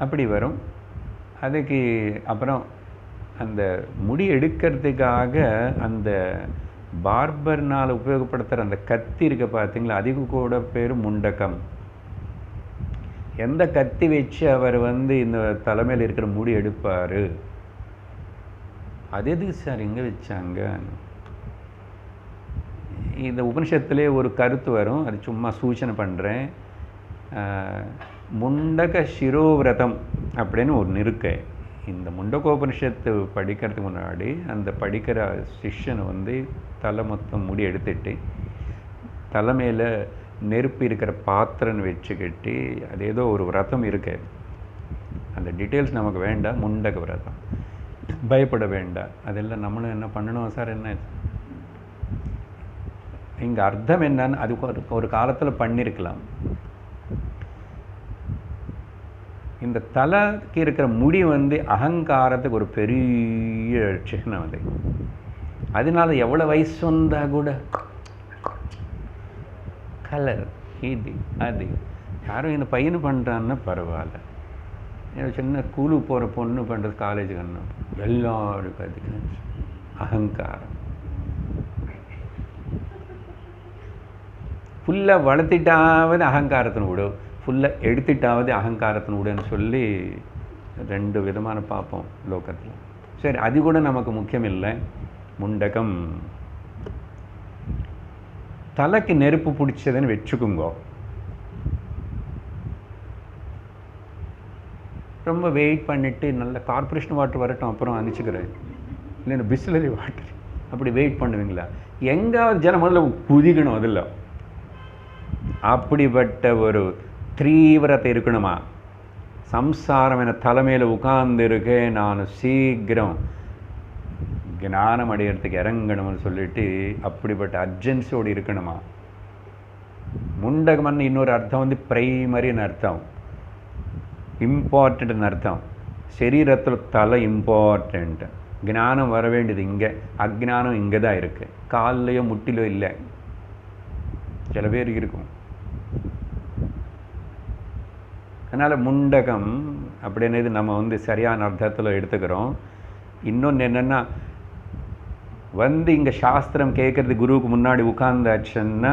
அப்படி வரும். அதுக்கு அப்புறம் அந்த முடி எடுக்கிறதுக்காக அந்த பார்பர்னால் உபயோகப்படுத்துகிற அந்த கத்தி இருக்க பார்த்தீங்களா, அதுக்கு கூட பேர் முண்டகம். எந்த கத்தி வச்சு அவர் வந்து இந்த தலைமையில் இருக்கிற முடி எடுப்பார்? அது எதுக்கு சார் இங்கே வச்சாங்க? இந்த உபனிஷத்துலேயே ஒரு கருத்து வரும், அது சும்மா சூச்சனை பண்ணுறேன். முண்டக சிரோவிரதம் அப்படின்னு ஒன்று இருக்கு. இந்த முண்டகோபனிஷத்து படிக்கிறதுக்கு முன்னாடி அந்த படிக்கிற சிஷ்யனை வந்து தலை மொத்தம் முடி எடுத்துட்டு தலைமையில் நெருப்பு இருக்கிற பாத்திரன்னு வச்சுக்கிட்டு அது ஏதோ ஒரு விரதம் இருக்கு. அந்த டீட்டெயில்ஸ் நமக்கு வேண்டாம். முண்டக விரதம், பயப்பட வேண்டாம். அதெல்லாம் நம்மளும் என்ன பண்ணணும் சார்? என்ன இங்கே அர்த்தம் என்னன்னு அதுக்கு ஒரு காலத்தில் பண்ணியிருக்கலாம். இந்த தலைக்கு இருக்கிற முடி வந்து அகங்காரத்துக்கு ஒரு பெரிய சின்னம். அது அதனால எவ்வளோ வயசு வந்தால் கூட கலர் இது அது யாரும் இந்த பையனு பண்ணுறான்னா பரவாயில்ல. சின்ன ஸ்கூலு போகிற பொண்ணு பண்ணுறது, காலேஜ் கண்ணு, எல்லாருக்கும் அதுக்கு அகங்காரம். ஃபுல்லாக வளர்த்திட்டாவது அகங்காரத்தின் விடும், ஃபுல்லாக எடுத்துட்டாவது அகங்காரத்தின் விடுன்னு சொல்லி 2 விதமான பார்ப்போம் லோகத்தில். சரி, அது கூட நமக்கு முக்கியம் இல்லை. முண்டகம் தலைக்கு நெருப்பு பிடிச்சதுன்னு வச்சுக்குங்கோ. ரொம்ப வெயிட் பண்ணிவிட்டு நல்ல கார்பரேஷன் வாட்டர் வரட்டும் அப்புறம் அனுப்பிச்சுக்கிறேன், இல்லைன்னா பிஸ்லரி வாட்டர், அப்படி வெயிட் பண்ணுவீங்களா? எங்காவது ஜனம் முதல்ல குதிக்கணும். அதில் அப்படிப்பட்ட ஒரு தீவிரத்தை இருக்கணுமா? சம்சாரம் என தலைமையில் உட்கார்ந்து இருக்க, நான் சீக்கிரம் ஞானம் அடையிறதுக்கு இறங்கணும்னு சொல்லிட்டு அப்படிப்பட்ட அர்ஜென்சியோடு இருக்கணுமா? முண்டகம்னு இன்னொரு அர்த்தம் வந்து பிரைமரின்னு அர்த்தம், இம்பார்ட்டன்ட்னு அர்த்தம். சரீரத்தில் தலை இம்பார்ட்டண்ட். ஞானம் வர வேண்டியது இங்கே, அஜ்ஞானம் இங்கே தான் இருக்குது. கால்லையோ முட்டிலோ இல்லை. சில பேர் இருக்கும். அதனால் முண்டகம் அப்படின்னது நம்ம வந்து சரியான அர்த்தத்தில் எடுத்துக்கிறோம். இன்னொன்று என்னென்னா வந்து இங்கே சாஸ்திரம் கேட்குறது குருவுக்கு முன்னாடி உட்கார்ந்தாச்சுன்னா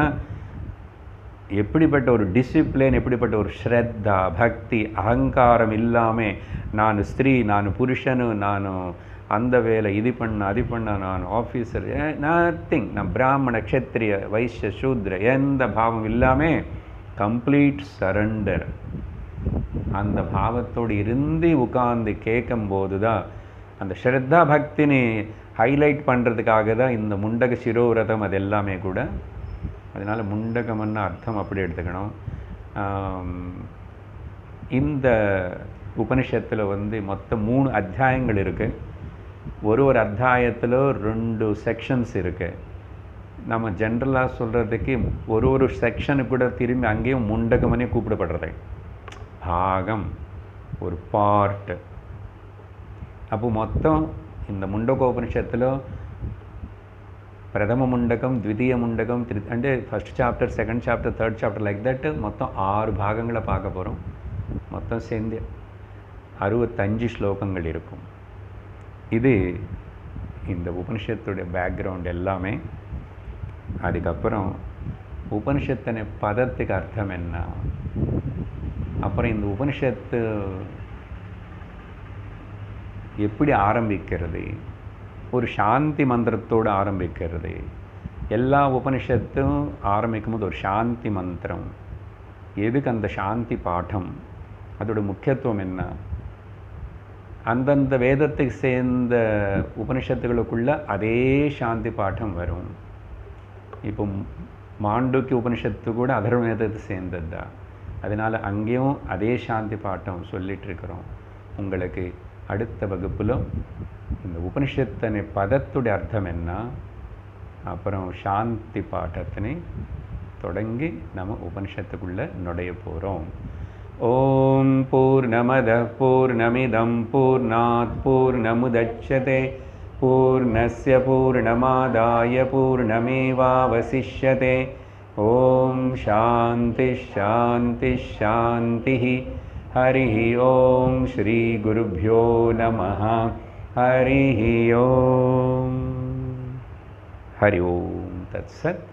எப்படிப்பட்ட ஒரு டிசிப்ளின், எப்படிப்பட்ட ஒரு ஸ்ரத்தா, பக்தி, அகங்காரம் இல்லாமல் நான் ஸ்திரீ, நான் புருஷனு, நான் அந்த வேலை இது பண்ண அது பண்ண, நான் ஆஃபீஸர், நத்திங், நான் பிராமண, க்ஷத்ரிய, வைஷ்ய, சூத்ர, எந்த பாவம் இல்லாமல் கம்ப்ளீட் சரண்டர். அந்த பாவத்தோடு இருந்து உட்கார்ந்து கேட்கும்போது தான் அந்த ஸ்ரத்தா பக்தினி ஹைலைட் பண்ணுறதுக்காக தான் இந்த முண்டக சிரோவிரதம். அது எல்லாமே கூட அதனால் முண்டகம்னு அர்த்தம் அப்படி எடுத்துக்கணும். இந்த உபனிஷத்தில் வந்து மொத்தம் 3 அத்தியாயங்கள் இருக்குது. ஒரு அத்தியாயத்தில் 2 செக்ஷன்ஸ் இருக்குது. நம்ம ஜென்ரலாக சொல்கிறதுக்கு ஒரு செக்ஷனுக்கு கூட திரும்பி அங்கேயும் முண்டகமனே கூப்பிடப்படுறது, பாகம், ஒரு பார்ட். அப்போ மொத்தம் இந்த முண்டகோபனிஷத்தில் பிரதம முண்டகம், த்விதீய முண்டகம், and first chapter, second chapter, third chapter, like that மொத்தம் 6 பாகங்களை பார்க்க போகிறோம். மொத்தம் சேர்ந்து 65 ஸ்லோகங்கள் இருக்கும். இது இந்த உபனிஷத்துடைய பேக்ரவுண்ட் எல்லாமே. அதுக்கப்புறம் உபனிஷத்தின பதத்துக்கு அர்த்தம் என்ன, அப்புறம் இந்த உபனிஷத்து எப்படி ஆரம்பிக்கிறது? ஒரு சாந்தி மந்திரத்தோடு ஆரம்பிக்கிறது. எல்லா உபனிஷத்தும் ஆரம்பிக்கும் போது ஒரு சாந்தி மந்திரம். எதுக்கு அந்த சாந்தி பாடம்? அதோட முக்கியத்துவம் என்ன? அந்தந்த வேதத்துக்கு சேர்ந்த உபனிஷத்துகளுக்குள்ள அதே சாந்தி பாடம் வரும். இப்போ மாண்டூக்கிய உபனிஷத்து கூட அதர்வ வேதத்தை சேர்ந்தது தான். அதனால் அங்கேயும் அதே சாந்தி பாட்டம் சொல்லிகிட்ருக்கிறோம். உங்களுக்கு அடுத்த வகுப்பில் இந்த உபனிஷத்தினை பதத்துடைய அர்த்தம் என்ன, அப்புறம் சாந்தி பாட்டத்தினை தொடங்கி நம்ம உபனிஷத்துக்குள்ளே நுழைய போகிறோம். ஓம் பூர்ணமத பூர்ணமிதம் பூர்ணாத் பூர்ணமுதச்யதே பூர்ணஸ்ய பூர்ணமாதாய பூர்ணமேவாவசிஷ்யதே. ஓம் சாந்தி சாந்தி சாந்தி. हरिः ओम श्री गुरुभ्यो नमः. हरिः ओम. हरि ओम तत्सत्.